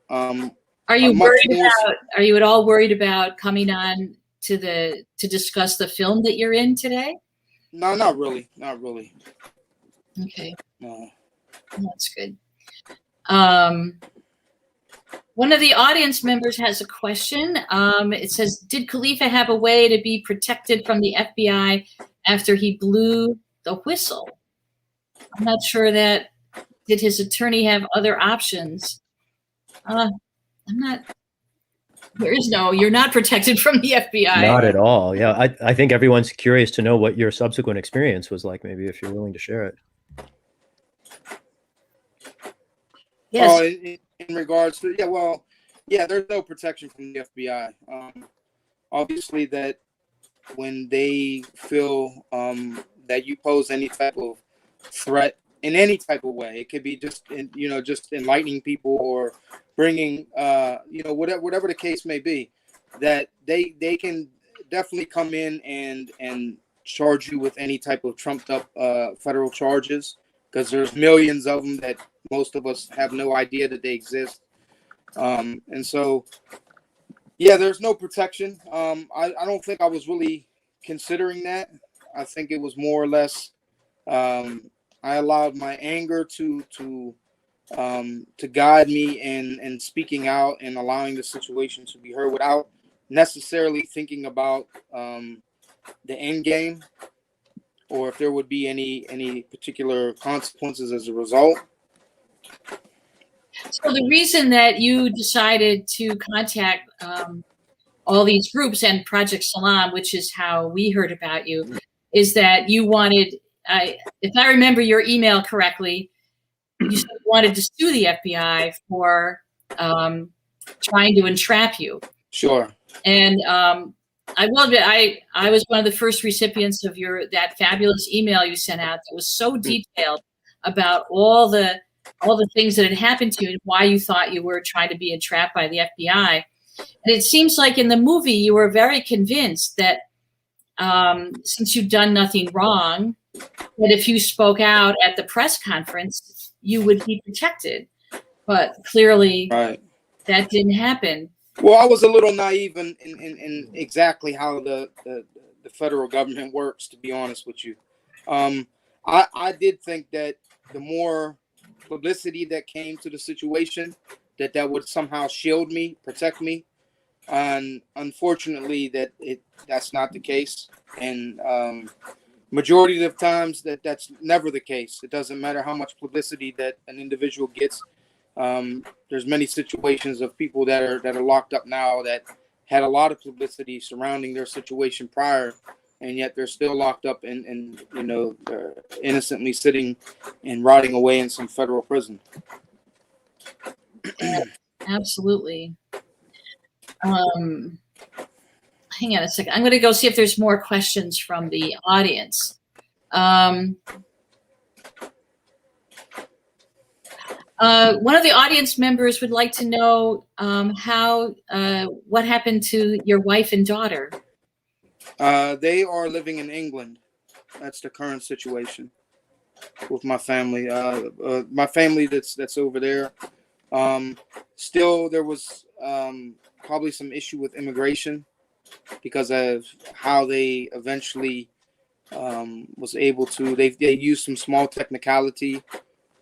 are you at all worried about coming on to discuss the film that you're in today? No, not really. Not really. Okay. No. That's good. One of the audience members has a question. It says, did Khalifa have a way to be protected from the FBI after he blew the whistle? I'm not sure that. Did his attorney have other options? You're not protected from the FBI. Not at all. Yeah, I think everyone's curious to know what your subsequent experience was like, maybe if you're willing to share it. Yes. Oh, in regards to, there's no protection from the FBI. Obviously, that when they feel that you pose any type of threat in any type of way, it could be just enlightening people or bringing, whatever the case may be, that they can definitely come in and charge you with any type of trumped up federal charges, because there's millions of them that most of us have no idea that they exist. And so, there's no protection. I don't think I was really considering that. I think it was more or less, I allowed my anger to guide me in speaking out and allowing the situation to be heard without necessarily thinking about the end game. or if there would be any particular consequences as a result. So the reason that you decided to contact all these groups and Project SALAM, which is how we heard about you, is that you wanted, if I remember your email correctly, you wanted to sue the FBI for trying to entrap you. Sure. And I will admit, I was one of the first recipients of that fabulous email you sent out that was so detailed about all the things that had happened to you and why you thought you were trying to be entrapped by the FBI. And it seems like in the movie you were very convinced that since you'd done nothing wrong, that if you spoke out at the press conference, you would be protected. But clearly that didn't happen. Well, I was a little naive in exactly how the federal government works, to be honest with you. I did think that the more publicity that came to the situation, that would somehow shield me, protect me. And unfortunately, that's not the case. And majority of times that's never the case. It doesn't matter how much publicity that an individual gets. There's many situations of people that are locked up now that had a lot of publicity surrounding their situation prior, and yet they're still locked up and they're innocently sitting and rotting away in some federal prison. Absolutely. Hang on a second. I'm going to go see if there's more questions from the audience. One of the audience members would like to know what happened to your wife and daughter. They are living in England. That's the current situation with my family. My family that's over there. Still, there was probably some issue with immigration because of how they eventually was able to. They used some small technicality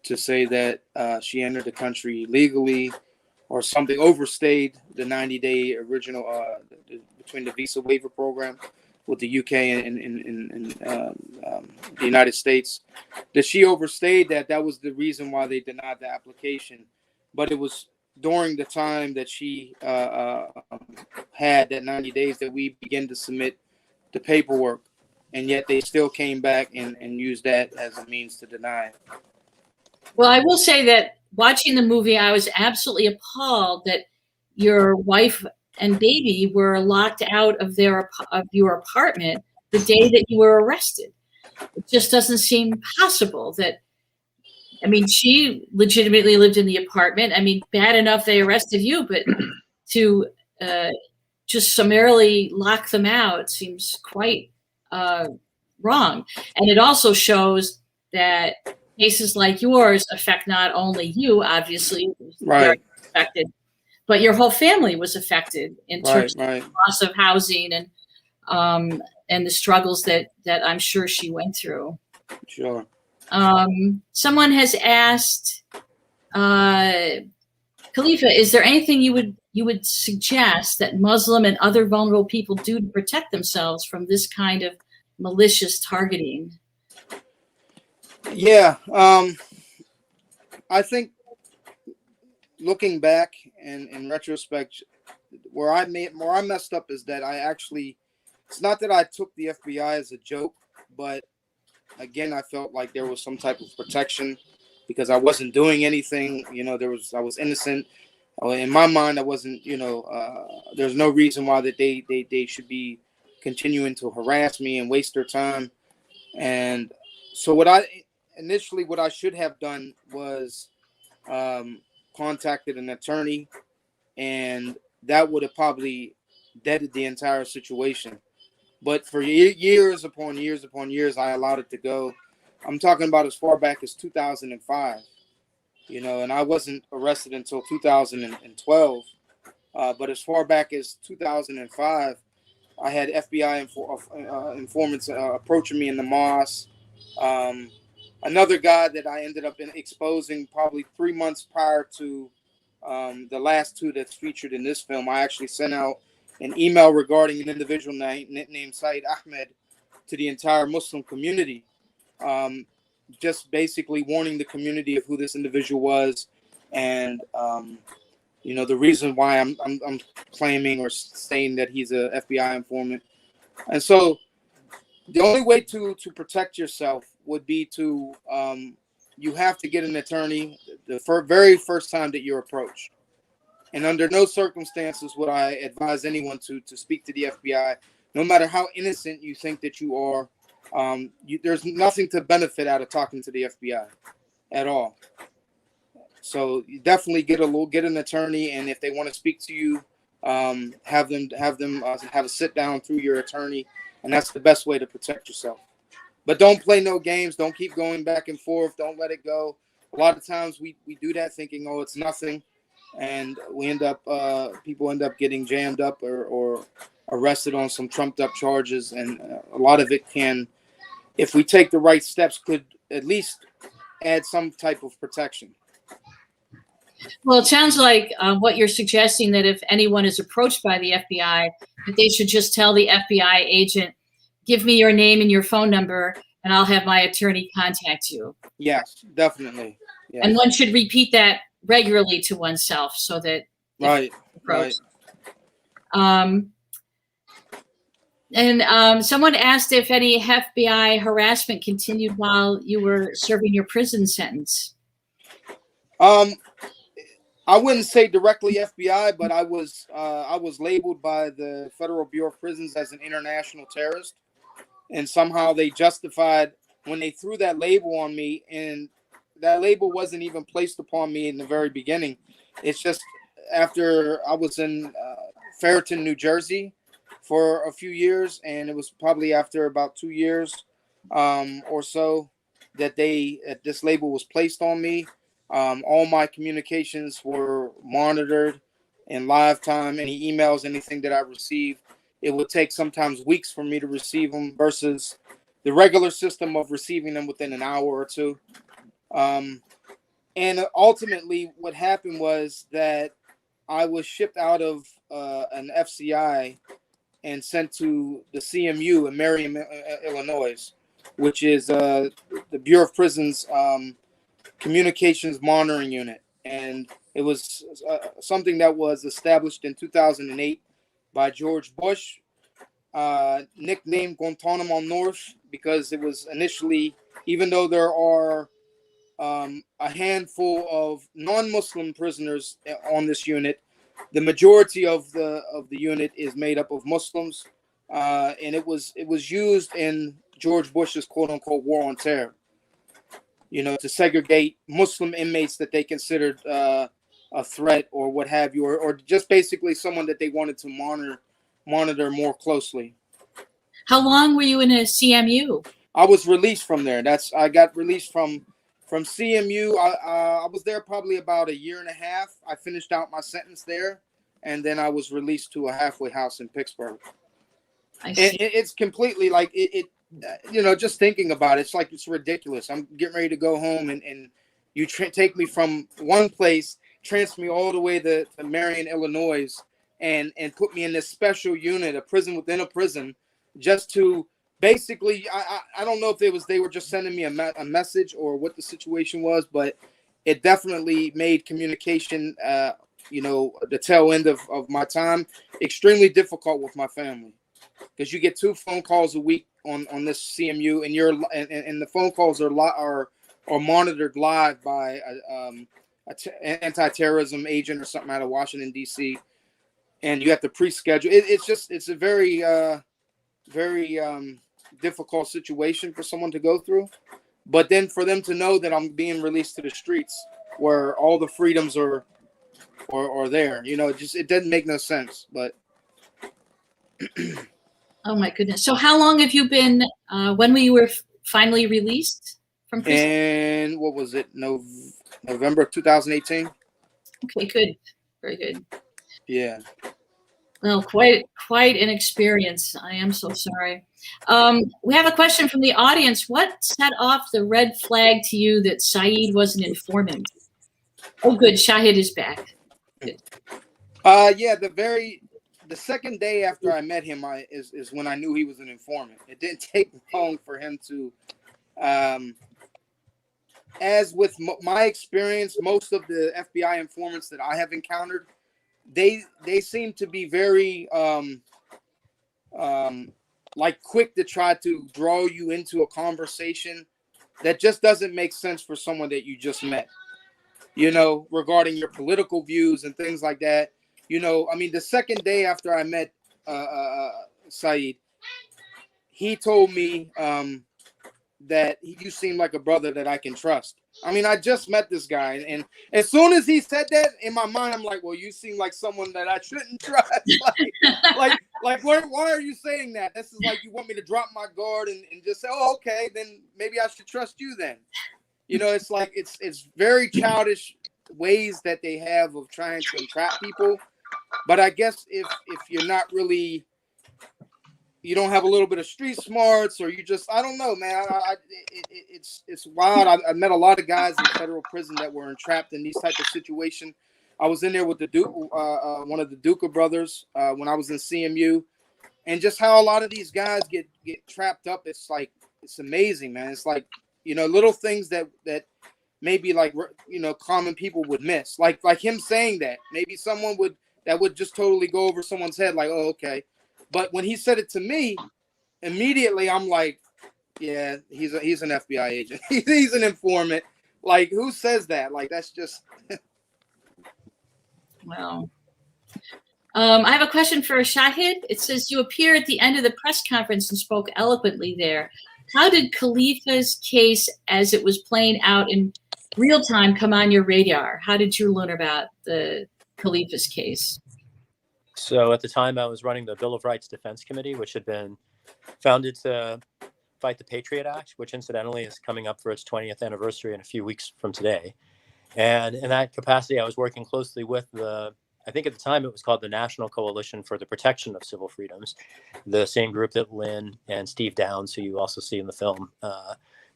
to say that she entered the country legally or something, overstayed the 90-day original between the visa waiver program with the UK and the United States. That she overstayed that was the reason why they denied the application. But it was during the time that she had that 90 days that we began to submit the paperwork, and yet they still came back and used that as a means to deny it. Well, I will say that watching the movie, I was absolutely appalled that your wife and baby were locked out of your apartment the day that you were arrested. It just doesn't seem possible that. I mean, she legitimately lived in the apartment. I mean, bad enough they arrested you, but to just summarily lock them out seems quite wrong. And it also shows that cases like yours affect not only you, obviously, right, affected, but your whole family was affected in terms of loss of housing and the struggles that I'm sure she went through. Sure. Someone has asked, Khalifa, is there anything you would suggest that Muslim and other vulnerable people do to protect themselves from this kind of malicious targeting? Yeah, I think looking back and in retrospect, where I messed up is that it's not that I took the FBI as a joke, but again, I felt like there was some type of protection because I wasn't doing anything. I was innocent. In my mind, I wasn't. There's no reason why that they should be continuing to harass me and waste their time. And so what I should have done was contacted an attorney, and that would have probably deaded the entire situation. But for years upon years upon years, I allowed it to go. I'm talking about as far back as 2005, and I wasn't arrested until 2012. But as far back as 2005, I had FBI informants approaching me in the mosque. Another guy that I ended up exposing probably 3 months prior to the last two that's featured in this film. I actually sent out an email regarding an individual named Syed Ahmed, to the entire Muslim community, just basically warning the community of who this individual was, and you know, the reason why I'm claiming or saying that he's a FBI informant. And so the only way to protect yourself would be to you have to get an attorney the very first time that you're approached. And under no circumstances would I advise anyone to speak to the FBI, no matter how innocent you think that you are. There's nothing to benefit out of talking to the FBI at all. So you definitely get an attorney, and if they want to speak to you, have them have a sit down through your attorney, and that's the best way to protect yourself. But don't play no games. Don't keep going back and forth. Don't let it go. A lot of times we do that thinking, oh, it's nothing, and we end up people end up getting jammed up or arrested on some trumped up charges, and a lot of it can, if we take the right steps, could at least add some type of protection. Well, it sounds like what you're suggesting, that if anyone is approached by the FBI, that they should just tell the FBI agent, give me your name and your phone number, and I'll have my attorney contact you. Yes, definitely. Yes. And one should repeat that regularly to oneself so that right. And someone asked if any FBI harassment continued while you were serving your prison sentence. I wouldn't say directly FBI, but I was labeled by the Federal Bureau of Prisons as an international terrorist, and somehow they justified when they threw that label on me, and that label wasn't even placed upon me in the very beginning. It's just after I was in Ferreton, New Jersey for a few years, and it was probably after about 2 years or so that this label was placed on me. All my communications were monitored in live time. Any emails, anything that I received, it would take sometimes weeks for me to receive them versus the regular system of receiving them within an hour or two. And ultimately what happened was that I was shipped out of an FCI and sent to the CMU in Marion, Illinois, which is the Bureau of Prisons Communications Monitoring Unit. And it was something that was established in 2008 by George Bush, nicknamed Guantanamo North, because it was initially, even though there are a handful of non-Muslim prisoners on this unit, the majority of the unit is made up of Muslims, and it was used in George Bush's quote-unquote war on terror, you know, to segregate Muslim inmates that they considered a threat or what have you, or just basically someone that they wanted to monitor more closely. How long were you in a CMU? I was released from there. I got released from CMU. I was there probably about a year and a half. I finished out my sentence there, and then I was released to a halfway house in Pittsburgh. And it's completely like it you know, just thinking about it, it's like, it's ridiculous. I'm getting ready to go home, and you take me from one place, transfer me all the way to Marion, Illinois, and put me in this special unit, a prison within a prison, just to basically, I don't know if they were just sending me a message or what the situation was, but it definitely made communication, you know, the tail end of my time, extremely difficult with my family, because you get 2 phone calls a week on this CMU, and the phone calls are monitored live by an anti-terrorism agent or something out of Washington D.C., and you have to pre-schedule. It's a very difficult situation for someone to go through, but then for them to know that I'm being released to the streets where all the freedoms are there, you know, it doesn't make no sense. But oh my goodness! So how long have you been? When you were finally released from prison? And what was it? November 2018. Okay, good, very good. Yeah. Well, quite an experience. I am so sorry. We have a question from the audience. What set off the red flag to you that Syed was an informant? Oh, good. Shahid is back. Good. Yeah, the the second day after I met him, is when I knew he was an informant. It didn't take long for him to, as with my experience, most of the FBI informants that I have encountered, they seem to be very like quick to try to draw you into a conversation that just doesn't make sense for someone that you just met, you know, regarding your political views and things like that. You know, I mean, the second day after I met Syed, he told me that you seem like a brother that I can trust. I mean, I just met this guy, and as soon as he said that, in my mind, I'm like, well, you seem like someone that I shouldn't trust. Why are you saying that? This is like, you want me to drop my guard and just say, oh, okay, then maybe I should trust you then. You know, it's like, it's very childish ways that they have of trying to entrap people. But I guess if you're not really, you don't have a little bit of street smarts, or you just, I don't know, man. It's wild. I met a lot of guys in federal prison that were entrapped in these type of situations. I was in there with the Duke, one of the Duca brothers, when I was in CMU, and just how a lot of these guys get trapped up. It's like, it's amazing, man. It's like, you know, little things that maybe, like, you know, common people would miss, like him saying that maybe someone would just totally go over someone's head, like, oh, okay. But when he said it to me, immediately I'm like, yeah, he's an FBI agent. He's an informant. Like, who says that? Like, that's just. Wow. I have a question for Shahid. It says, you appeared at the end of the press conference and spoke eloquently there. How did Khalifa's case, as it was playing out in real time, come on your radar? How did you learn about the Khalifa's case? So at the time, I was running the Bill of Rights Defense Committee, which had been founded to fight the Patriot Act, which incidentally is coming up for its 20th anniversary in a few weeks from today. And in that capacity, I was working closely with I think at the time it was called the National Coalition for the Protection of Civil Freedoms, the same group that Lynn and Steve Downs, who you also see in the film,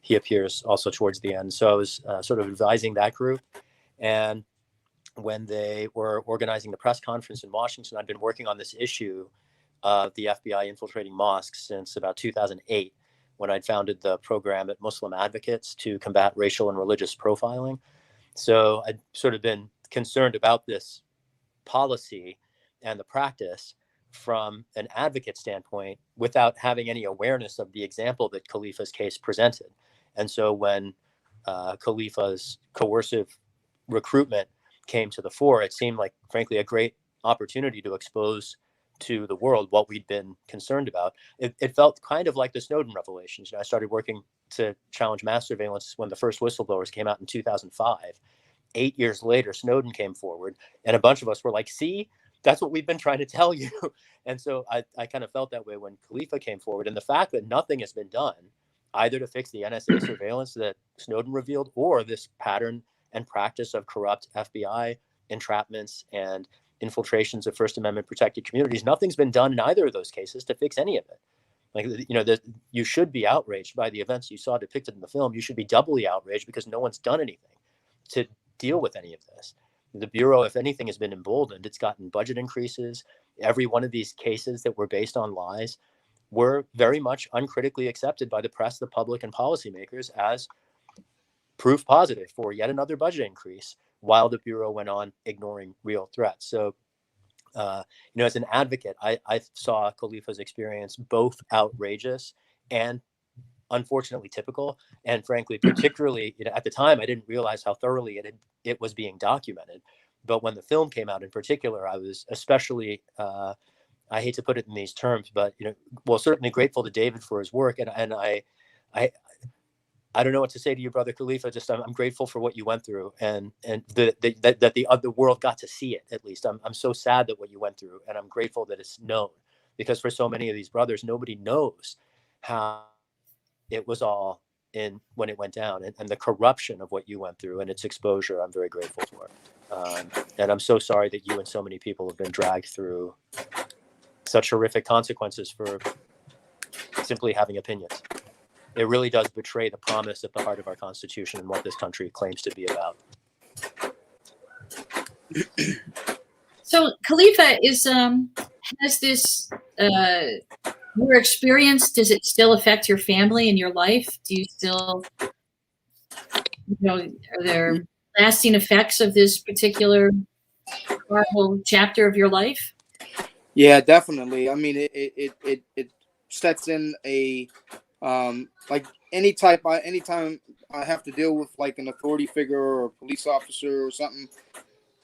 he appears also towards the end. So I was sort of advising that group. And when they were organizing the press conference in Washington, I'd been working on this issue of the FBI infiltrating mosques since about 2008, when I'd founded the program at Muslim Advocates to combat racial and religious profiling. So I'd sort of been concerned about this policy and the practice from an advocate standpoint without having any awareness of the example that Khalifa's case presented. And so when Khalifa's coercive recruitment came to the fore, it seemed like, frankly, a great opportunity to expose to the world what we'd been concerned about. It felt kind of like the Snowden revelations. You know, I started working to challenge mass surveillance when the first whistleblowers came out in 2005. 8 years later, Snowden came forward, and a bunch of us were like, see, that's what we've been trying to tell you. And so I kind of felt that way when Khalifa came forward. And the fact that nothing has been done, either to fix the NSA surveillance that Snowden revealed, or this pattern and practice of corrupt FBI entrapments and infiltrations of First Amendment protected communities, nothing's been done in either of those cases to fix any of it. Like, you know, you should be outraged by the events you saw depicted in the film. You should be doubly outraged because no one's done anything to deal with any of this. The Bureau, if anything, has been emboldened. It's gotten budget increases. Every one of these cases that were based on lies were very much uncritically accepted by the press, the public, and policymakers as proof positive for yet another budget increase, while the Bureau went on ignoring real threats. So, you know, as an advocate, I saw Khalifa's experience both outrageous and unfortunately typical. And frankly, particularly, you know, at the time, I didn't realize how thoroughly it was being documented. But when the film came out in particular, I was especially, I hate to put it in these terms, but, you know, well, certainly grateful to David for his work. And I don't know what to say to you, brother Khalifa. Just I'm grateful for what you went through, and that the world got to see it. At least I'm so sad that what you went through, and I'm grateful that it's known, because for so many of these brothers, nobody knows how it was all in when it went down, and the corruption of what you went through and its exposure. I'm very grateful for, and I'm so sorry that you and so many people have been dragged through such horrific consequences for simply having opinions. It really does betray the promise at the heart of our Constitution and what this country claims to be about. So Khalifa has this, your experience, does it still affect your family and your life? Do you still, are there lasting effects of this particular horrible chapter of your life? Yeah, definitely. I mean, it sets in a like anytime I have to deal with like an authority figure or a police officer or something,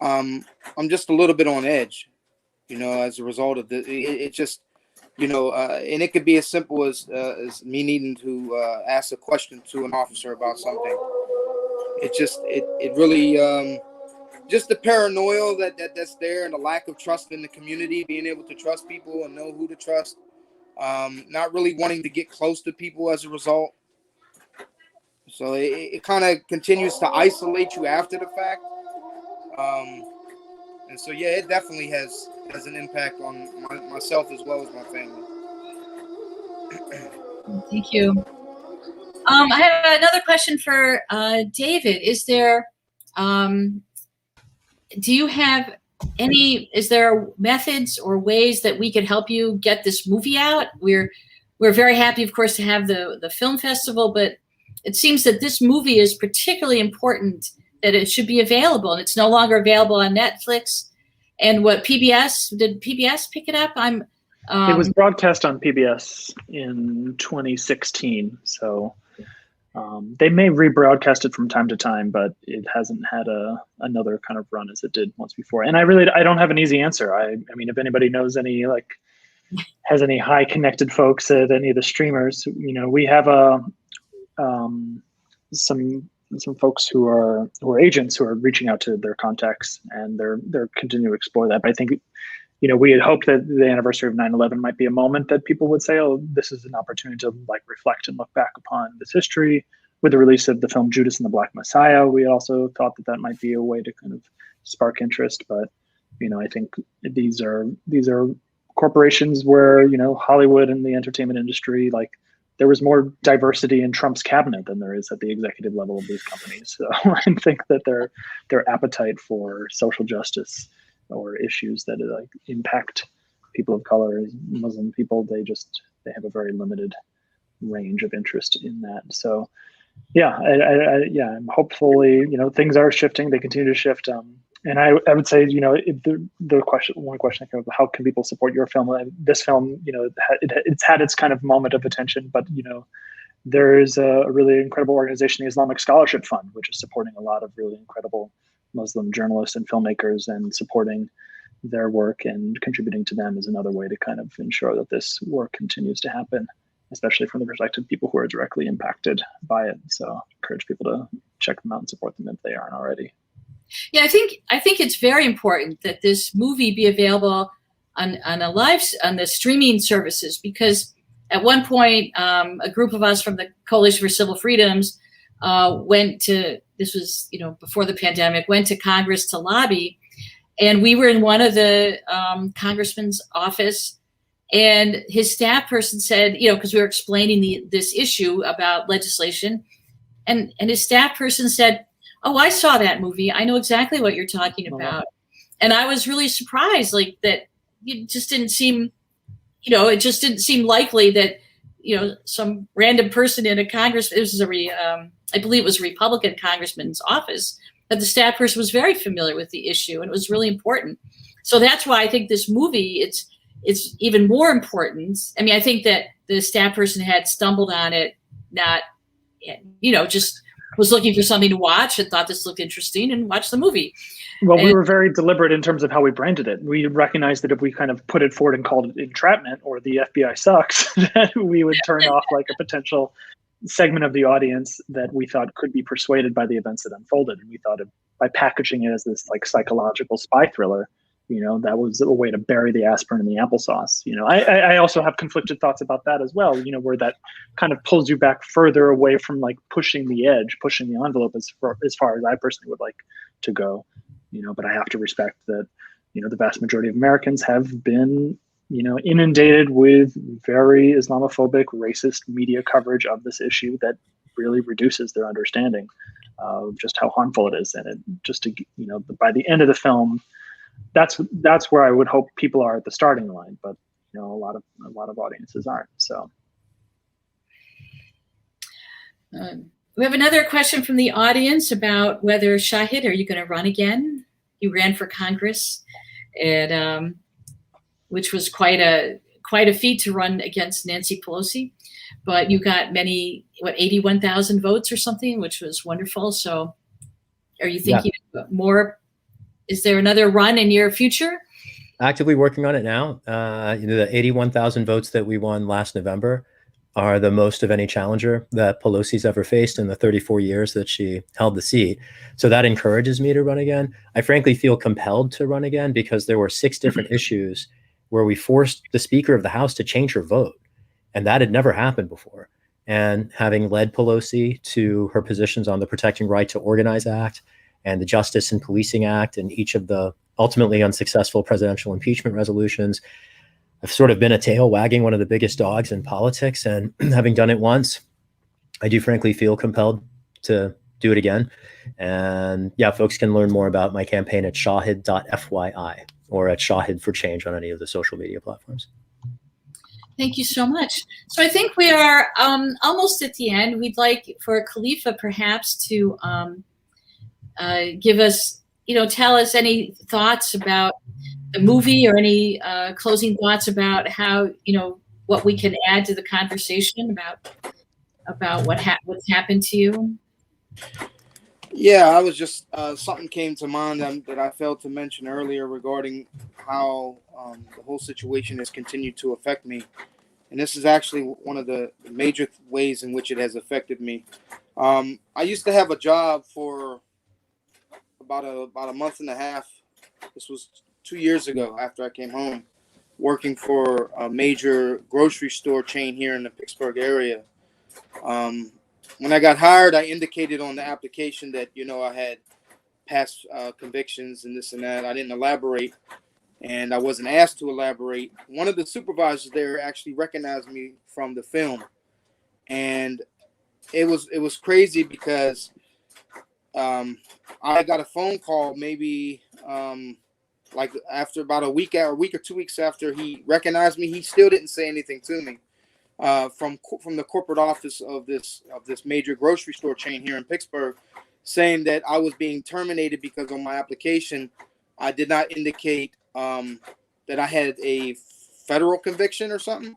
I'm just a little bit on edge, as a result of this. It just, and it could be as simple as me needing to ask a question to an officer about something. It really, just the paranoia that's there, and the lack of trust in the community, being able to trust people and know who to trust, not really wanting to get close to people as a result. So it kind of continues to isolate you after the fact. And so, yeah, it definitely has an impact on myself as well as my family. Thank you. I have another question for David. Is there, do you have is there methods or ways that we could help you get this movie out? We're very happy, of course, to have the film festival, but it seems that this movie is particularly important, that it should be available, and it's no longer available on Netflix. And what did PBS pick it up? It was broadcast on PBS in 2016, so they may rebroadcast it from time to time, but it hasn't had another kind of run as it did once before. And I don't have an easy answer. I mean, if anybody knows has any high connected folks at any of the streamers, we have some folks who are agents who are reaching out to their contacts, and they're continuing to explore that. But I think, we had hoped that the anniversary of 9/11 might be a moment that people would say, oh, this is an opportunity to reflect and look back upon this history. With the release of the film Judas and the Black Messiah, we also thought that might be a way to kind of spark interest. But, I think these are corporations where, Hollywood and the entertainment industry, there was more diversity in Trump's cabinet than there is at the executive level of these companies. So I think that their appetite for social justice or issues that impact people of color, Muslim people, they have a very limited range of interest in that. So yeah, I'm hopefully, things are shifting. They continue to shift. And I would say, one question I have, how can people support your film? This film, it's had its kind of moment of attention, but, there is a really incredible organization, the Islamic Scholarship Fund, which is supporting a lot of really incredible Muslim journalists and filmmakers, and supporting their work and contributing to them is another way to kind of ensure that this work continues to happen, especially from the perspective of people who are directly impacted by it. So I encourage people to check them out and support them if they aren't already. Yeah, I think it's very important that this movie be available on the streaming services, because at one point a group of us from the Coalition for Civil Freedoms this was before the pandemic, went to Congress to lobby, and we were in one of the congressman's office, and his staff person said, because we were explaining this issue about legislation, and his staff person said, oh, I saw that movie. I know exactly what you're talking about. And I was really surprised, that it just didn't seem, it just didn't seem likely that, some random person in a Congress, I believe it was a Republican congressman's office, that the staff person was very familiar with the issue, and it was really important. So that's why I think this movie, it's even more important. I mean, I think that the staff person had stumbled on it, not, just was looking for something to watch and thought this looked interesting and watched the movie. Well, we were very deliberate in terms of how we branded it. We recognized that if we kind of put it forward and called it entrapment or the FBI sucks, that we would turn off a potential segment of the audience that we thought could be persuaded by the events that unfolded. And we thought by packaging it as this psychological spy thriller, that was a way to bury the aspirin in the applesauce. I also have conflicted thoughts about that as well, where that kind of pulls you back further away from pushing the edge, pushing the envelope as far as I personally would like to go. But I have to respect that, the vast majority of Americans have been, inundated with very Islamophobic, racist media coverage of this issue that really reduces their understanding of just how harmful it is. And it just, by the end of the film, that's where I would hope people are at the starting line, but a lot of audiences aren't. So we have another question from the audience about whether, Shahid, are you going to run again? You ran for Congress, and which was quite a feat to run against Nancy Pelosi, but you got 81,000 votes or something, which was wonderful. So are you thinking more? Is there another run in your future? Actively working on it now. The 81,000 votes that we won last November are the most of any challenger that Pelosi's ever faced in the 34 years that she held the seat. So that encourages me to run again. I frankly feel compelled to run again because there were 6 different issues where we forced the Speaker of the House to change her vote. And that had never happened before. And having led Pelosi to her positions on the Protecting Right to Organize Act and the Justice and Policing Act and each of the ultimately unsuccessful presidential impeachment resolutions, I've sort of been a tail wagging one of the biggest dogs in politics. And having done it once, I do frankly feel compelled to do it again. And yeah, folks can learn more about my campaign at shahid.fyi or at Shahid for Change on any of the social media platforms. Thank you so much. So I think we are almost at the end. We'd like for Khalifa perhaps to give us, tell us any thoughts about the movie or any closing thoughts about how, what we can add to the conversation about what's happened to you. Yeah, I was just something came to mind that I failed to mention earlier regarding how the whole situation has continued to affect me. And this is actually one of the major ways in which it has affected me. I used to have a job for about a month and a half. This was 2 years ago after I came home, working for a major grocery store chain here in the Pittsburgh area. When I got hired, I indicated on the application that, I had past convictions and this and that. I didn't elaborate, and I wasn't asked to elaborate. One of the supervisors there actually recognized me from the film, and it was crazy because I got a phone call maybe like after about a week or 2 weeks after he recognized me. He still didn't say anything to me. From the corporate office of this major grocery store chain here in Pittsburgh, saying that I was being terminated because on my application I did not indicate that I had a federal conviction or something,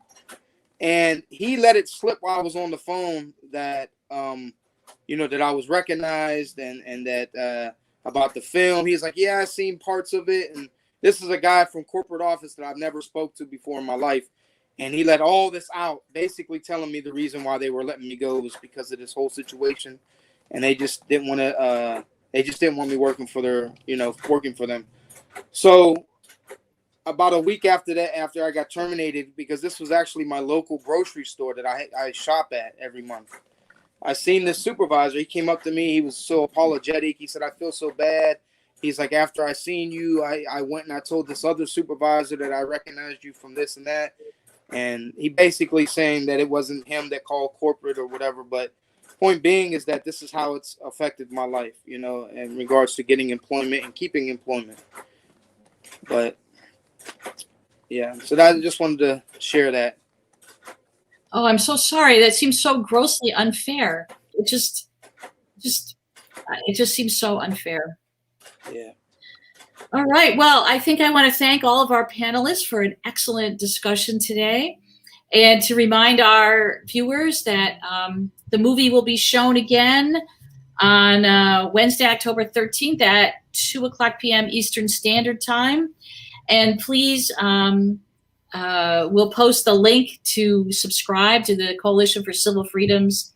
and he let it slip while I was on the phone that that I was recognized and that about the film. He's like, yeah, I seen parts of it, and this is a guy from corporate office that I've never spoke to before in my life. And he let all this out, basically telling me the reason why they were letting me go was because of this whole situation, and they just didn't want to. They just didn't want me working for working for them. So about a week after that, after I got terminated, because this was actually my local grocery store that I shop at every month, I seen this supervisor. He came up to me. He was so apologetic. He said, "I feel so bad." He's like, "After I seen you, I went and I told this other supervisor that I recognized you from this and that." And he basically saying that it wasn't him that called corporate or whatever. But point being is that this is how it's affected my life, in regards to getting employment and keeping employment. But yeah, so I just wanted to share that. Oh, I'm so sorry. That seems so grossly unfair. It just seems so unfair. Yeah. All right. Well, I think I want to thank all of our panelists for an excellent discussion today, and to remind our viewers that the movie will be shown again on Wednesday, October 13th at 2:00 p.m. Eastern Standard Time. And please, we'll post the link to subscribe to the Coalition for Civil Freedoms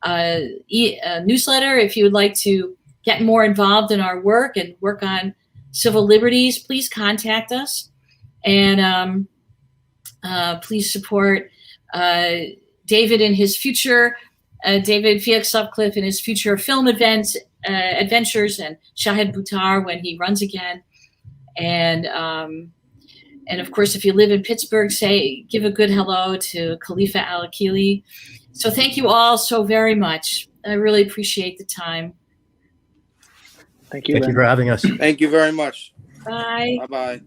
newsletter. If you would like to get more involved in our work and work on civil liberties, please contact us, and please support David in his future, David Felix Sutcliffe in his future film adventures, and Shahid Buttar when he runs again. And of course, if you live in Pittsburgh, give a good hello to Khalifa Al-Akili. So thank you all so very much. I really appreciate the time. Thank you. Thank you for having us. Thank you very much. Bye. Bye bye.